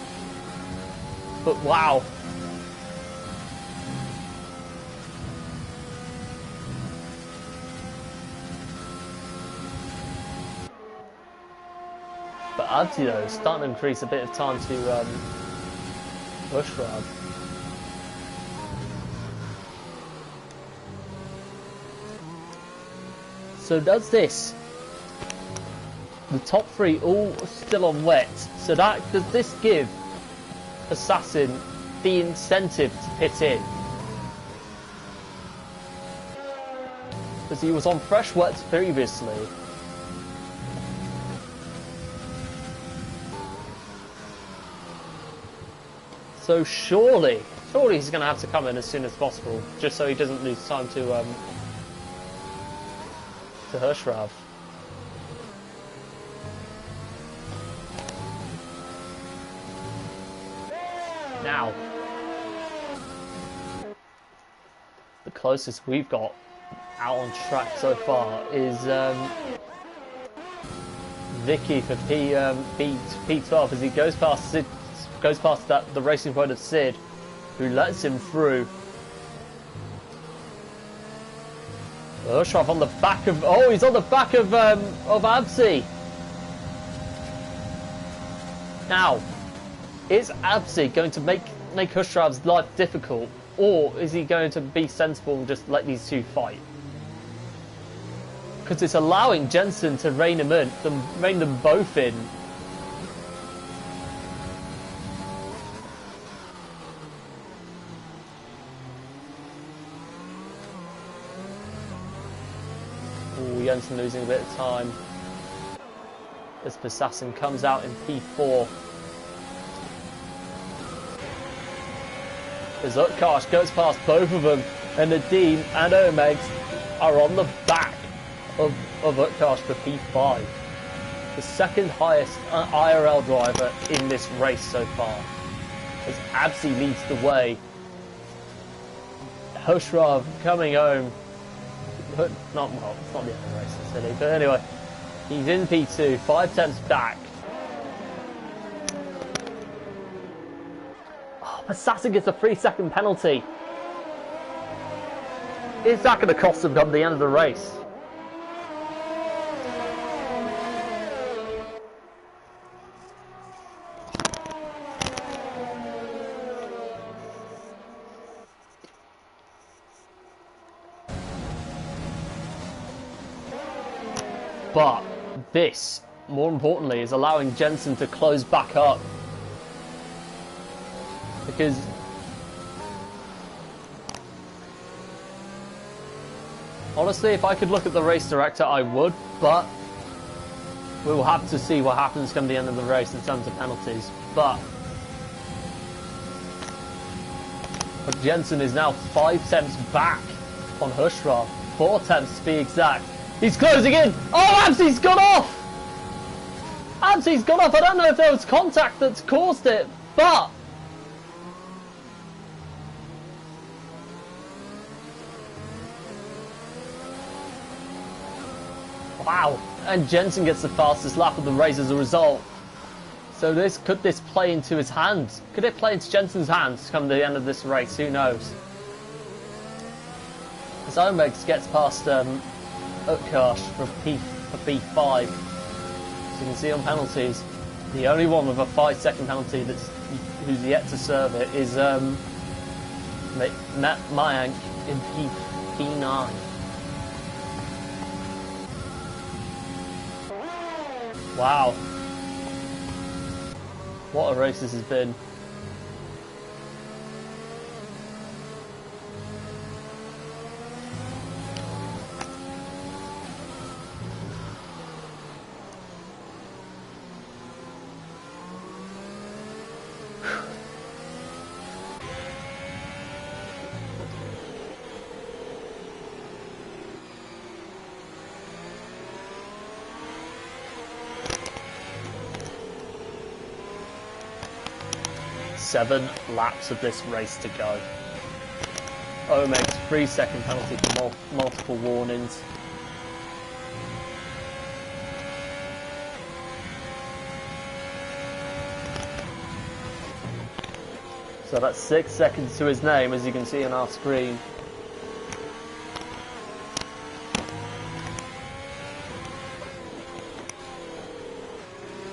But wow. But Abdi, though, is starting to increase a bit of time to Hushrav. So does this. The top 3 all still on wet. So does this give Assassin the incentive to pit in? Because he was on fresh wets previously. So surely he's going to have to come in as soon as possible, just so he doesn't lose time to Hushrav. Now, the closest we've got out on track so far is Vicky for P12 as he goes past Sid, the racing point of Sid, who lets him through. Hushrav on the back of, he's on the back of Absi. Now, is Absi going to make Hushrav's life difficult, or is he going to be sensible and just let these two fight? Because it's allowing Jensen to rein them both in. Ooh, Jensen losing a bit of time. As Assassin comes out in P4. As Utkarsh goes past both of them, and Nadim and Omegs are on the back of Utkarsh for P5. The second highest IRL driver in this race so far. As Absi leads the way. Hushrav coming home. It's not the end of the race, silly, but anyway. He's in P2, 5 tenths back. Assassin gets a 3-second penalty. Is that going to cost him come the end of the race? But this, more importantly, is allowing Jensen to close back up. Because honestly, if I could look at the race director, I would, but we will have to see what happens come the end of the race in terms of penalties. But Jensen is now 5 tenths back on Hushrov, 4 tenths to be exact. He's closing in. Oh, Absi's gone off! Absi's gone off. I don't know if there was contact that's caused it, but wow. And Jensen gets the fastest lap of the race as a result. So could this play into his hands? Could it play into Jensen's hands come the end of this race? Who knows? As Omegs gets past Utkarsh for P5. As you can see on penalties, the only one with a 5-second penalty who's yet to serve it is Mayank in P9. Wow. What a race this has been. Seven laps of this race to go. Omeg's 3-second penalty for multiple warnings. So that's 6 seconds to his name, as you can see on our screen.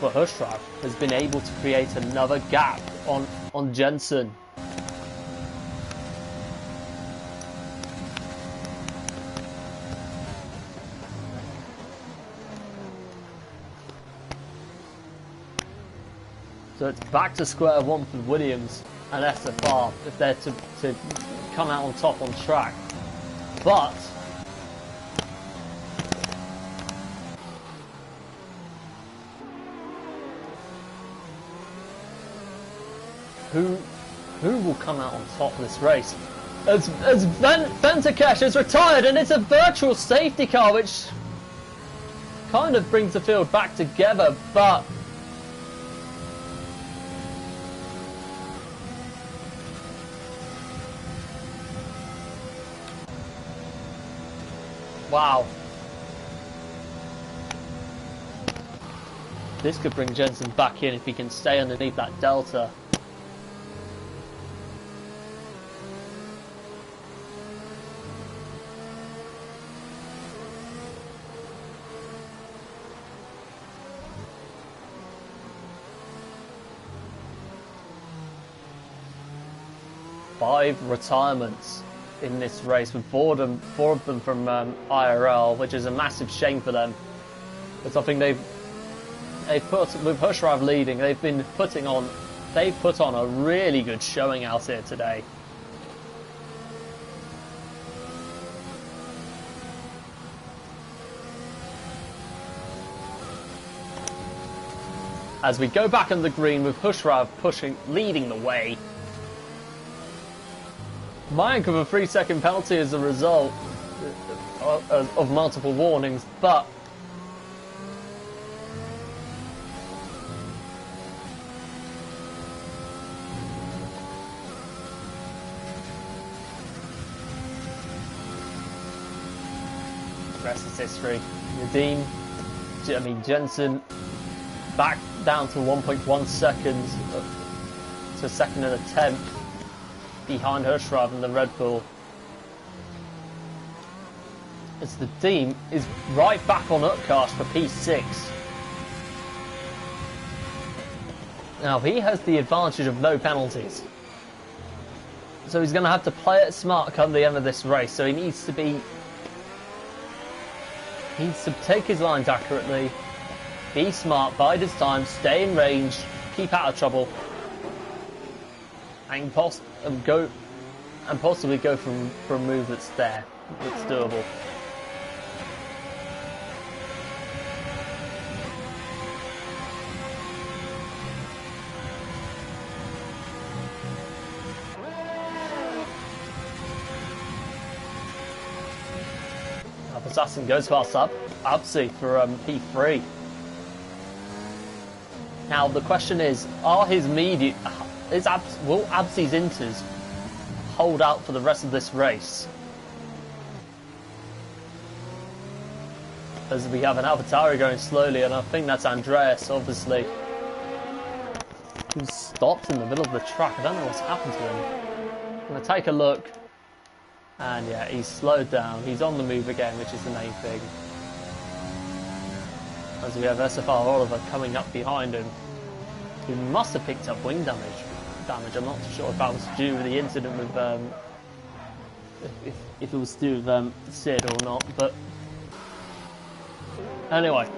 But Hushrov has been able to create another gap on Jensen. So it's back to square one for Williams and SFR if they're to come out on top on track. But who will come out on top of this race? As Ventakesh has retired, and it's a virtual safety car, which kind of brings the field back together, but wow. This could bring Jensen back in if he can stay underneath that delta. Five retirements in this race, with four of them from IRL, which is a massive shame for them. It's something they've put, with Hushrov leading, they've put on a really good showing out here today. As we go back on the green with Hushrov leading the way. Mayank with a 3-second penalty as a result of multiple warnings, but the rest is history. Jensen back down to 1.1 seconds to second and a tenth. behind Hirschraub and the Red Bull. As the team is right back on Utkarsh for P6. Now he has the advantage of no penalties. So he's going to have to play it smart come the end of this race. So he needs to take his lines accurately, be smart, bide his time, stay in range, keep out of trouble, and possibly go for a move that's doable. Assassin goes past Absi for P3. Now the question is, will Absi's Inters hold out for the rest of this race? As we have an AlphaTauri going slowly, and I think that's Andreas, obviously, who's stopped in the middle of the track. I don't know what's happened to him. I'm going to take a look. And yeah, he's slowed down. He's on the move again, which is the main thing. As we have SFR Oliver coming up behind him, who must have picked up wing damage. I'm not sure if that was due to the incident with if it was due with Sid or not. But anyway.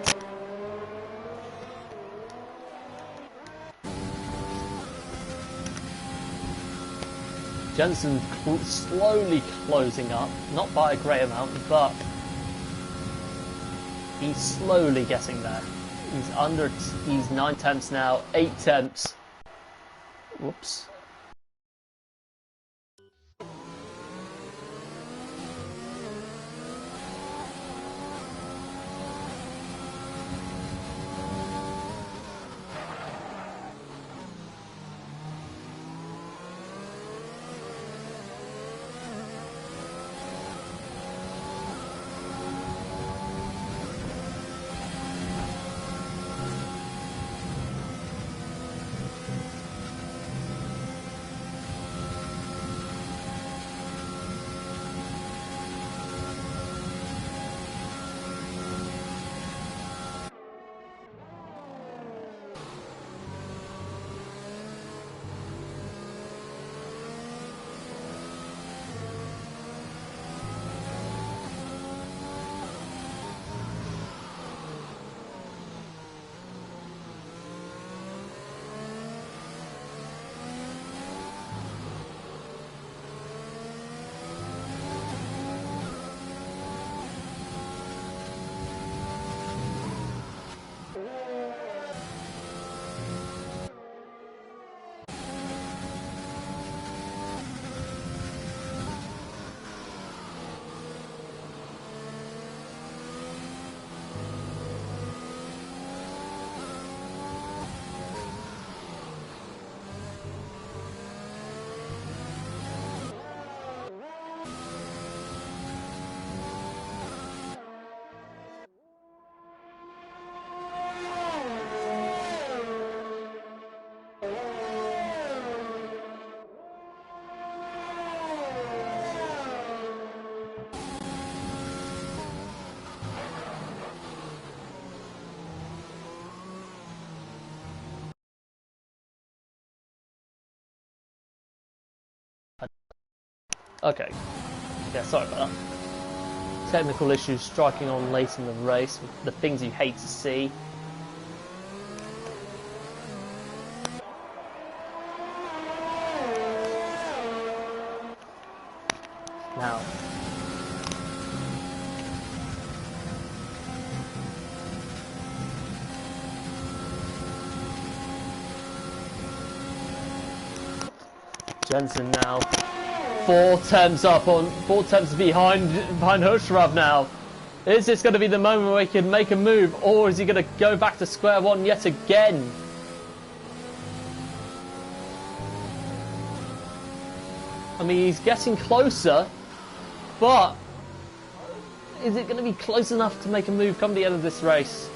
Jensen slowly closing up, not by a great amount, but he's slowly getting there. He's 9 tenths now, 8 tenths. Whoops. Okay. Yeah, sorry about that. Technical issues striking on late in the race, the things you hate to see. Now. Jensen now. 4 tenths behind Hirschraub now. Is this going to be the moment where he can make a move, or is he going to go back to square one yet again? I mean, he's getting closer, but is it going to be close enough to make a move come the end of this race?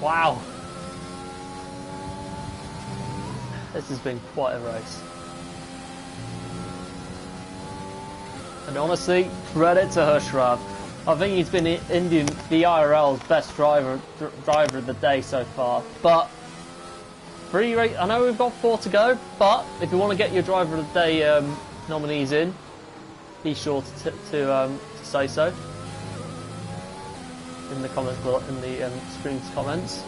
Wow. This has been quite a race. And honestly, credit to Hushrav. I think he's been the IRL's best driver of the day so far. But I know we've got 4 to go, but if you want to get your driver of the day nominees in, be sure to say so in the comments below, in the screen's comments.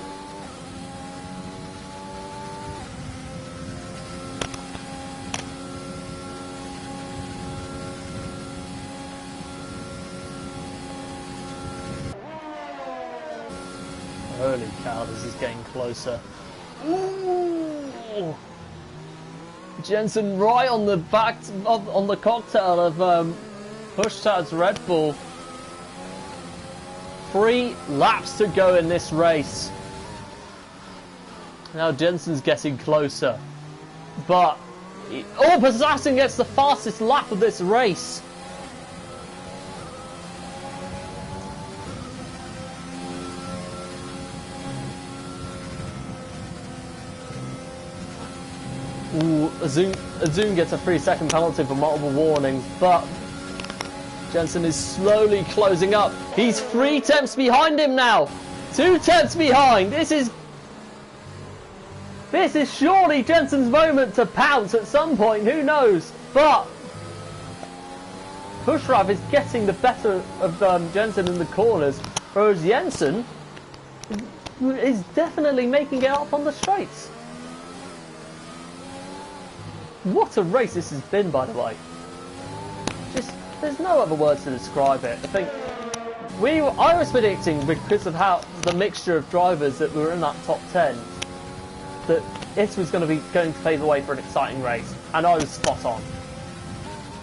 Holy cow, this is getting closer. Ooh. Jensen right on the back, on the cocktail of Hushrav's Red Bull. 3 laps to go in this race. Now Jensen's getting closer. But, Possassin gets the fastest lap of this race. Ooh, Azun gets a 3-second penalty for multiple warnings, but Jensen is slowly closing up. He's 3 tenths behind him now. 2 tenths behind. This is surely Jensen's moment to pounce at some point. Who knows? But Hushrav is getting the better of Jensen in the corners, whereas Jensen is definitely making it up on the straights. What a race this has been, by the way. There's no other words to describe it. I think I was predicting, because of how the mixture of drivers that were in that top 10, that it was going to pave the way for an exciting race, and I was spot on.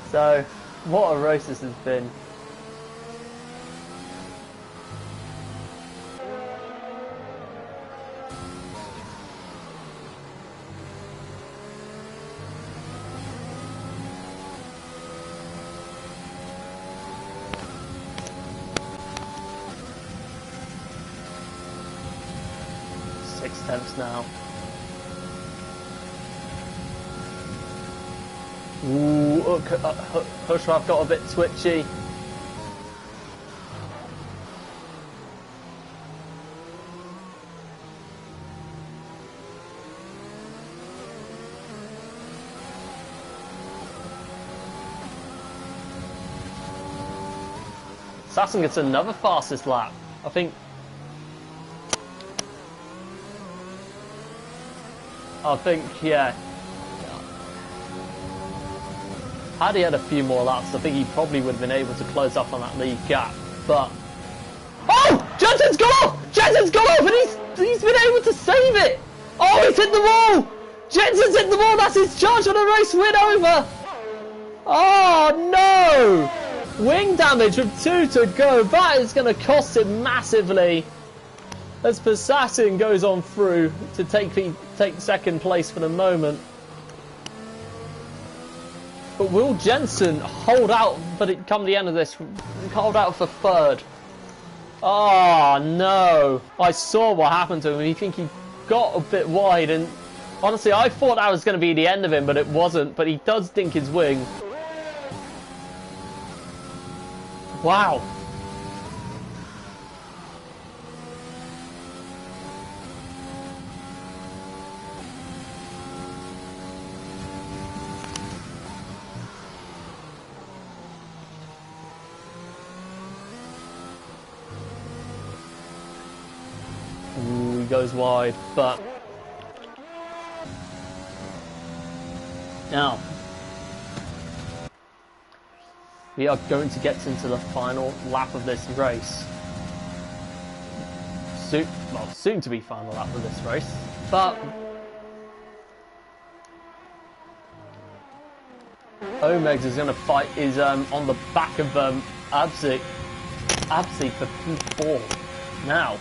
So, what a race this has been. Now. Ooh, Hushrav got a bit twitchy. Assassin gets another fastest lap. I think yeah. Had he had a few more laps, I think he probably would have been able to close up on that lead gap. But Jensen's gone off! Jensen's gone off, and he's been able to save it. Oh, he's hit the wall! Jensen's hit the wall. That's his charge for the race win over. Oh no! Wing damage with 2 to go. That is going to cost him massively. As Possassin goes on through to take second place for the moment. But will Jensen hold out, come the end of this, hold out for 3rd? Oh no. I saw what happened to him. I think he got a bit wide, and honestly I thought that was going to be the end of him, but it wasn't. But he does dink his wing. Wow. He goes wide, but now we are going to get into the final lap of this race. Soon to be final lap of this race, but Omegs is going to fight. Is on the back of Absi for P4 now.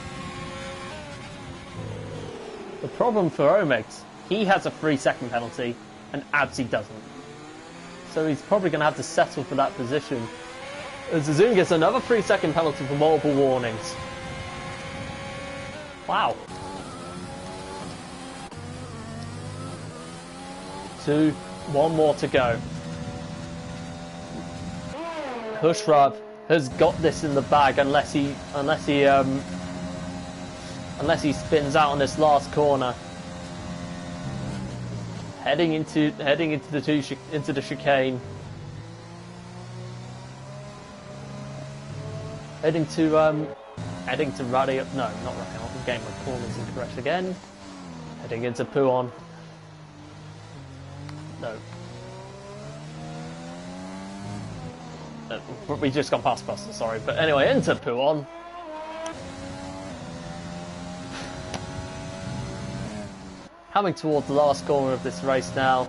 The problem for Omegs, he has a 3-second penalty and Absi doesn't. So he's probably going to have to settle for that position. As Azun gets another 3-second penalty for multiple warnings. Wow. 2, 1 more to go. Hushrab has got this in the bag unless he spins out on this last corner. Heading into the chicane. Heading to rally up. No, not rally up. I'm getting my corners incorrect again. Heading into Puon. No. We just gone past Buster, sorry. But anyway, into Puon. Coming towards the last corner of this race now.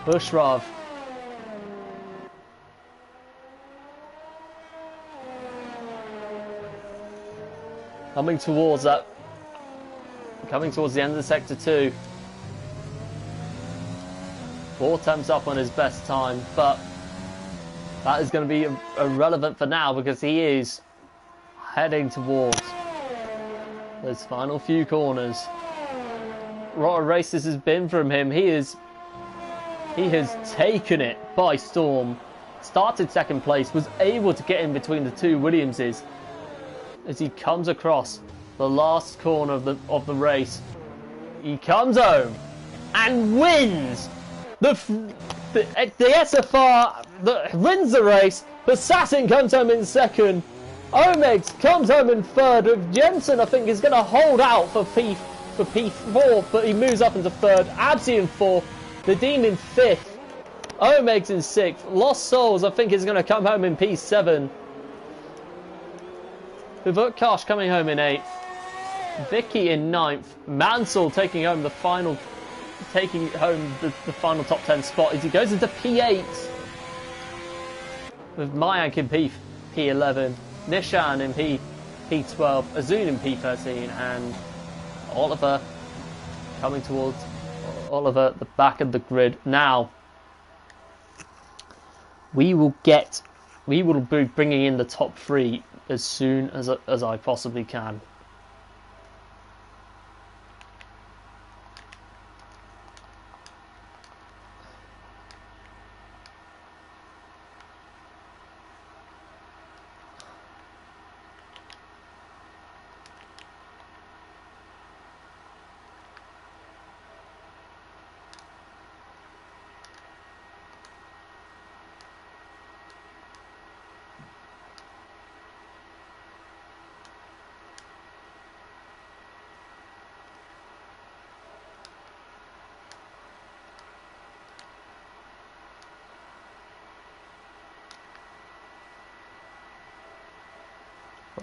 Bushrav. Coming towards the end of the sector 2. 4 attempts up on his best time, but that is going to be irrelevant for now because he is heading towards those final few corners. What a race this has been from him. He has taken it by storm. Started second place, was able to get in between the two Williamses as he comes across the last corner of the race. He comes home and wins the SFR, wins the race. Assassin comes home in second. Omegs comes home in third. Jensen, I think, is going to hold out for P4, but he moves up into third. Absi in fourth. Nadim in fifth. Omegs in sixth. Lost Souls, I think, is going to come home in P7. Vivutkash coming home in 8th. Vicky in 9th. Mansell taking home the final top 10 spot as he goes into P8. With Mayank in P11. Nishan in P12. Azun in P13. And Oliver coming towards the back of the grid. Now, we will be bringing in the top 3 as soon as I possibly can.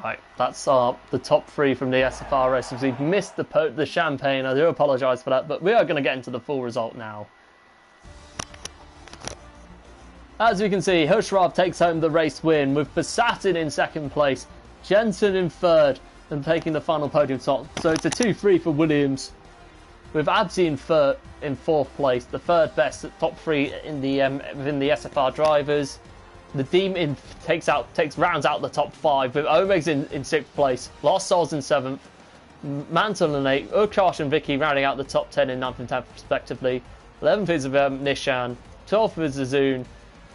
Right, that's the top 3 from the SFR races. We've missed the champagne. I do apologise for that, but we are going to get into the full result now. As we can see, Hushrab takes home the race win with Basatin in second place, Jensen in third, and taking the final podium spot. So it's a 2-3 for Williams, with Absi in fourth place, the third best top 3 in within the SFR drivers. Nadim rounds out the top 5 with Omegs in 6th place, Lost Souls in 7th, Mantle in 8th, Urkash and Vicky rounding out the top 10 in 9th and 10th respectively. 11th is Nishan, 12th is Azun,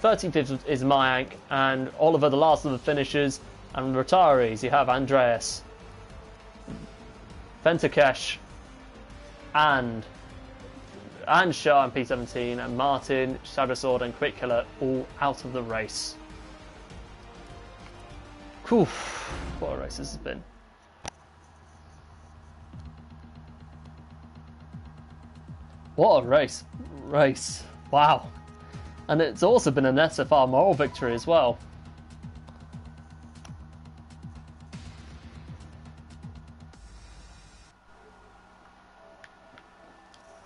13th is Mayank, and Oliver, the last of the finishers. And retirees, you have Andreas, Ventukesh, and Shah in P17, and Martin, Shadow Sword and Quick Killer all out of the race. Whew, what a race this has been. What a race. Wow. And it's also been an SFR moral victory as well.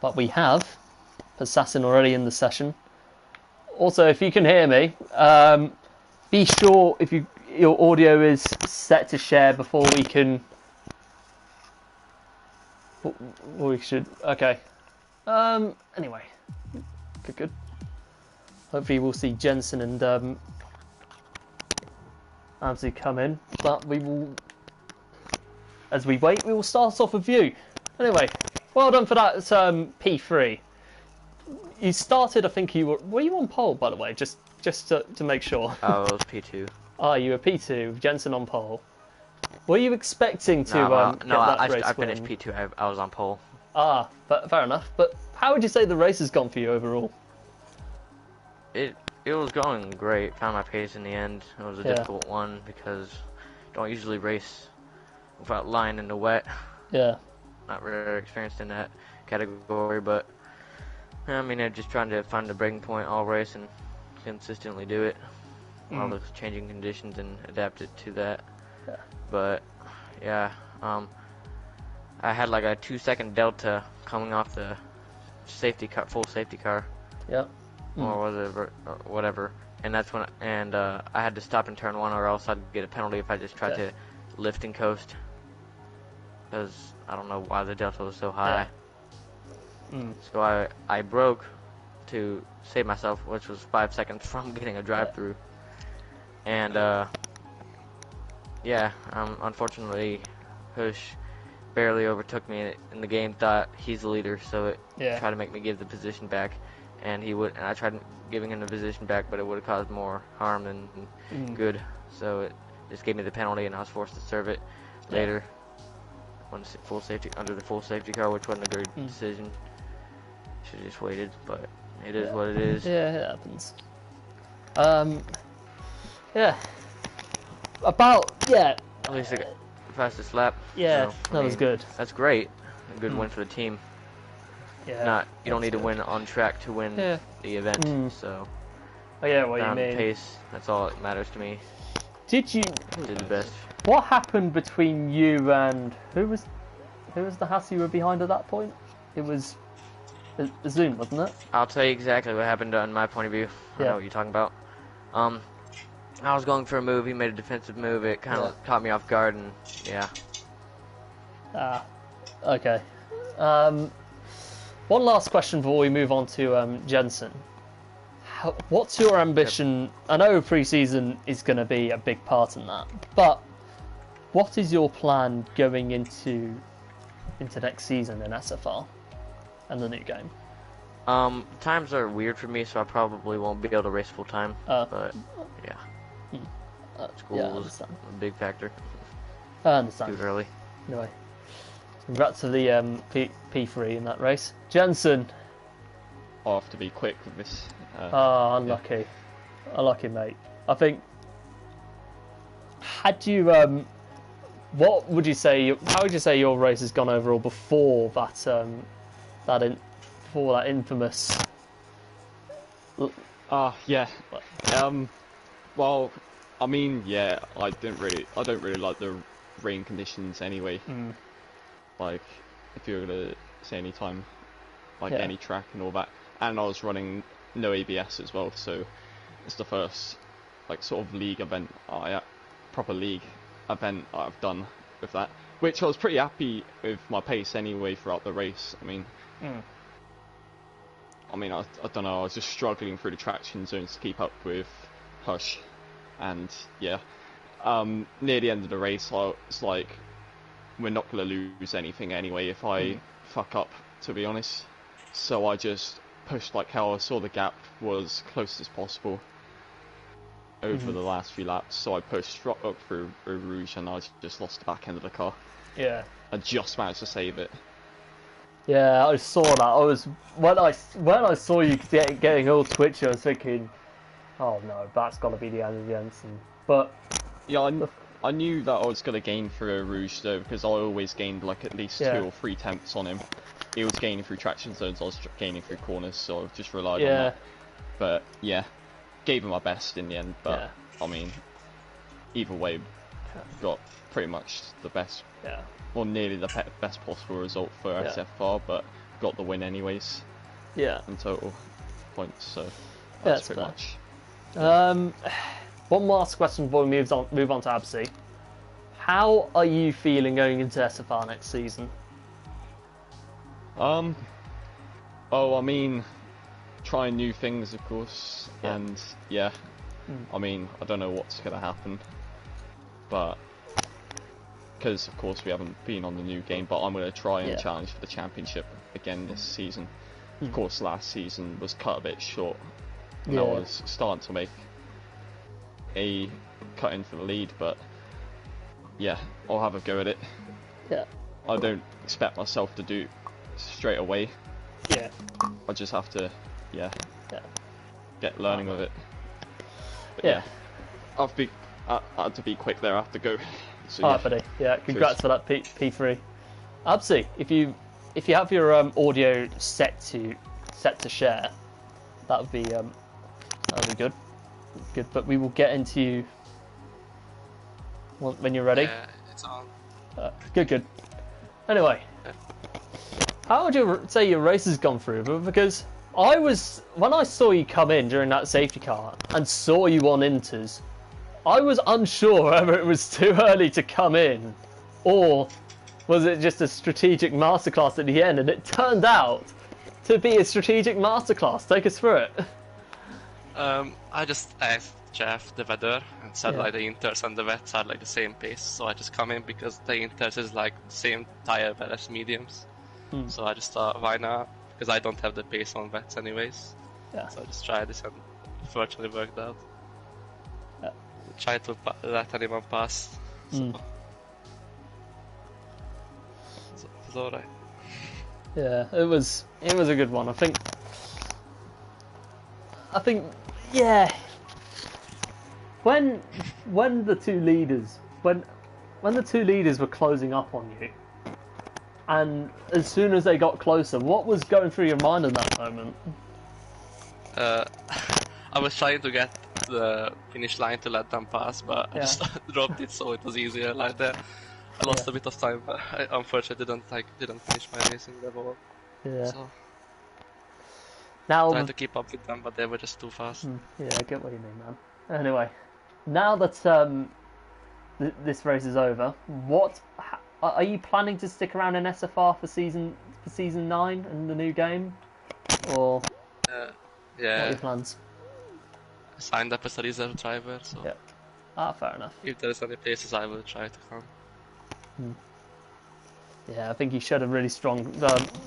But we have Assassin already in the session. Also, if you can hear me, be sure if your audio is set to share before we can. We should. Okay. Anyway, good. Hopefully, we'll see Jensen and Absi come in, but we will. as we wait, we will start off with you. Anyway, well done for that P3. You started, I think you were you on pole, by the way, just to make sure? Oh, it was P2. Oh, you were P2, Jensen on pole. Were you expecting to get that race I win? finished P2. I was on pole. Ah, fair enough. But how would you say the race has gone for you overall? It was going great. Found my pace in the end. It was a difficult one because I don't usually race without lying in the wet. Yeah. Not really experienced in that category, but I mean, I'm just trying to find the breaking point all race and consistently do it. All the changing conditions and adapt it to that. Yeah. But yeah, I had like a 2-second delta coming off the safety car, full safety car. Yeah. Or whatever, and that's when I had to stop in turn 1, or else I'd get a penalty if I just tried to lift and coast, because I don't know why the delta was so high. So I broke to save myself, which was 5 seconds from getting a drive-through, and unfortunately Hush barely overtook me in the game. Thought he's the leader, so it tried to make me give the position back. And I tried giving him the position back, but it would have caused more harm than good. So it just gave me the penalty, and I was forced to serve it later under the full safety car, which wasn't a great decision. Should have just waited, but it is what it is. Yeah, it happens. At least I got the fastest lap. Yeah, so, that was good. That's great. A good win for the team. Yeah, you don't need to win on track to win the event. So what you mean. Pace, that's all that matters to me. Did the best? What happened between you and who was the Haas you were behind at that point? It was Zoom, wasn't it? I'll tell you exactly what happened in my point of view. I know what you're talking about. I was going for a move. He made a defensive move. It kind of caught me off guard, and okay. One last question before we move on to Jensen. What's your ambition? I know pre-season is going to be a big part in that, but what is your plan going into next season in SFR and the new game? Times are weird for me, so I probably won't be able to race full time. But school is a big factor. I understand. Too early. Anyway. Congrats to the P3 in that race. Jensen. I'll have to be quick with this. Unlucky. Unlucky, mate. I think... Had you... what would you say... How would you say your race has gone overall before that... before that infamous... Yeah. Well, I mean, yeah, I don't really like the rain conditions anyway. Like, if you were gonna say any time, like any track and all that, and I was running no ABS as well, so it's the first like sort of league event, proper league event I've done with that, which I was pretty happy with my pace anyway throughout the race. I mean, I don't know, I was just struggling through the traction zones to keep up with Hush, and near the end of the race, I was like, we're not going to lose anything anyway if I fuck up, to be honest. So I just pushed like hell. I saw the gap was close as possible over the last few laps, so I pushed up through Rouge, and I just lost the back end of the car. Yeah. I just managed to save it. Yeah, I saw that. When I saw you getting all twitchy, I was thinking, oh no, that's got to be the end of Jensen. But yeah, I knew that I was going to gain through Rouge though, because I always gained like at least 2 or 3 tenths on him. He was gaining through traction zones, I was gaining through corners, so I just relied on that. But yeah, gave him my best in the end, but I mean, either way, got pretty much the best, or nearly the best possible result for SFR, but got the win anyways. Yeah. In total points, so that's pretty much. One last question before we move on to Absi. How are you feeling going into SFR next season? I mean, trying new things, of course, and I mean, I don't know what's gonna happen, but because of course we haven't been on the new game, but I'm going to try and challenge for the championship again this season. Of course, last season was cut a bit short, and I was starting to make a cut in for the lead, but yeah, I'll have a go at it. Yeah. I don't expect myself to do straight away. Yeah. I just have to, get learning of it. But yeah. I had to be quick there. I have to go. So, Alright, buddy. Yeah, congrats for that P3. Absi, if you have your audio set to share, that would be good. Good, but we will get into you when you're ready. Yeah, it's on. Good. Anyway, how would you say your race has gone through? Because when I saw you come in during that safety car and saw you on inters, I was unsure whether it was too early to come in, or was it just a strategic masterclass at the end, and it turned out to be a strategic masterclass. Take us through it. I just asked Jeff the weather and said like the inters and the wets are like the same pace, so I just come in because the inters is like the same tire as mediums. So I just thought, why not? Because I don't have the pace on wets anyways. Yeah. So I just tried this and it virtually worked out. Yeah. Try to let anyone pass. So it's alright. Yeah, it was a good one. I think yeah. When the two leaders when the two leaders were closing up on you, and as soon as they got closer, what was going through your mind in that moment? I was trying to get the finish line to let them pass, but I just dropped it so it was easier like that. I lost a bit of time, but I unfortunately didn't finish my racing level. Yeah. So now trying to keep up with them, but they were just too fast. Yeah, I get what you mean, man. Anyway, now that this race is over, are you planning to stick around in SFR for season 9 in the new game, or what are your plans? I signed up as a reserve driver, so fair enough. if there's any places, I will try to come. Yeah, I think you showed a really strong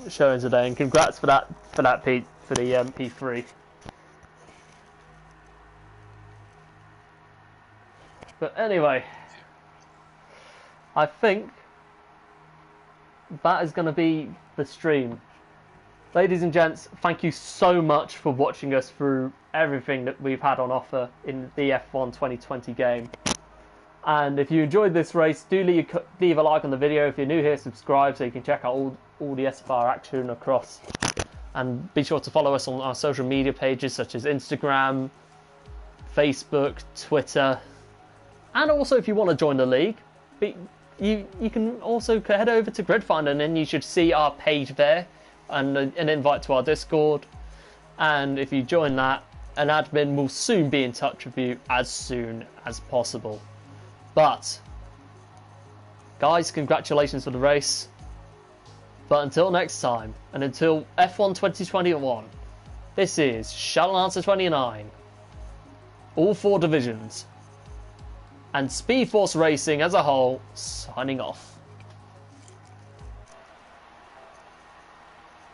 showing today, and congrats for that Pete, for the P3. But anyway, I think that is going to be the stream. Ladies and gents, thank you so much for watching us through everything that we've had on offer in the F1 2020 game. And if you enjoyed this race, do leave a like on the video. If you're new here, subscribe so you can check out all the SFR action across. And be sure to follow us on our social media pages such as Instagram, Facebook, Twitter. And also, if you want to join the league, you can also head over to Gridfinder, and then you should see our page there and an invite to our Discord. And if you join that, an admin will soon be in touch with you as soon as possible. But, guys, congratulations for the race. But until next time, and until F1 2021, this is Shuttle Answer 29, all 4 divisions, and Speed Force Racing as a whole, signing off.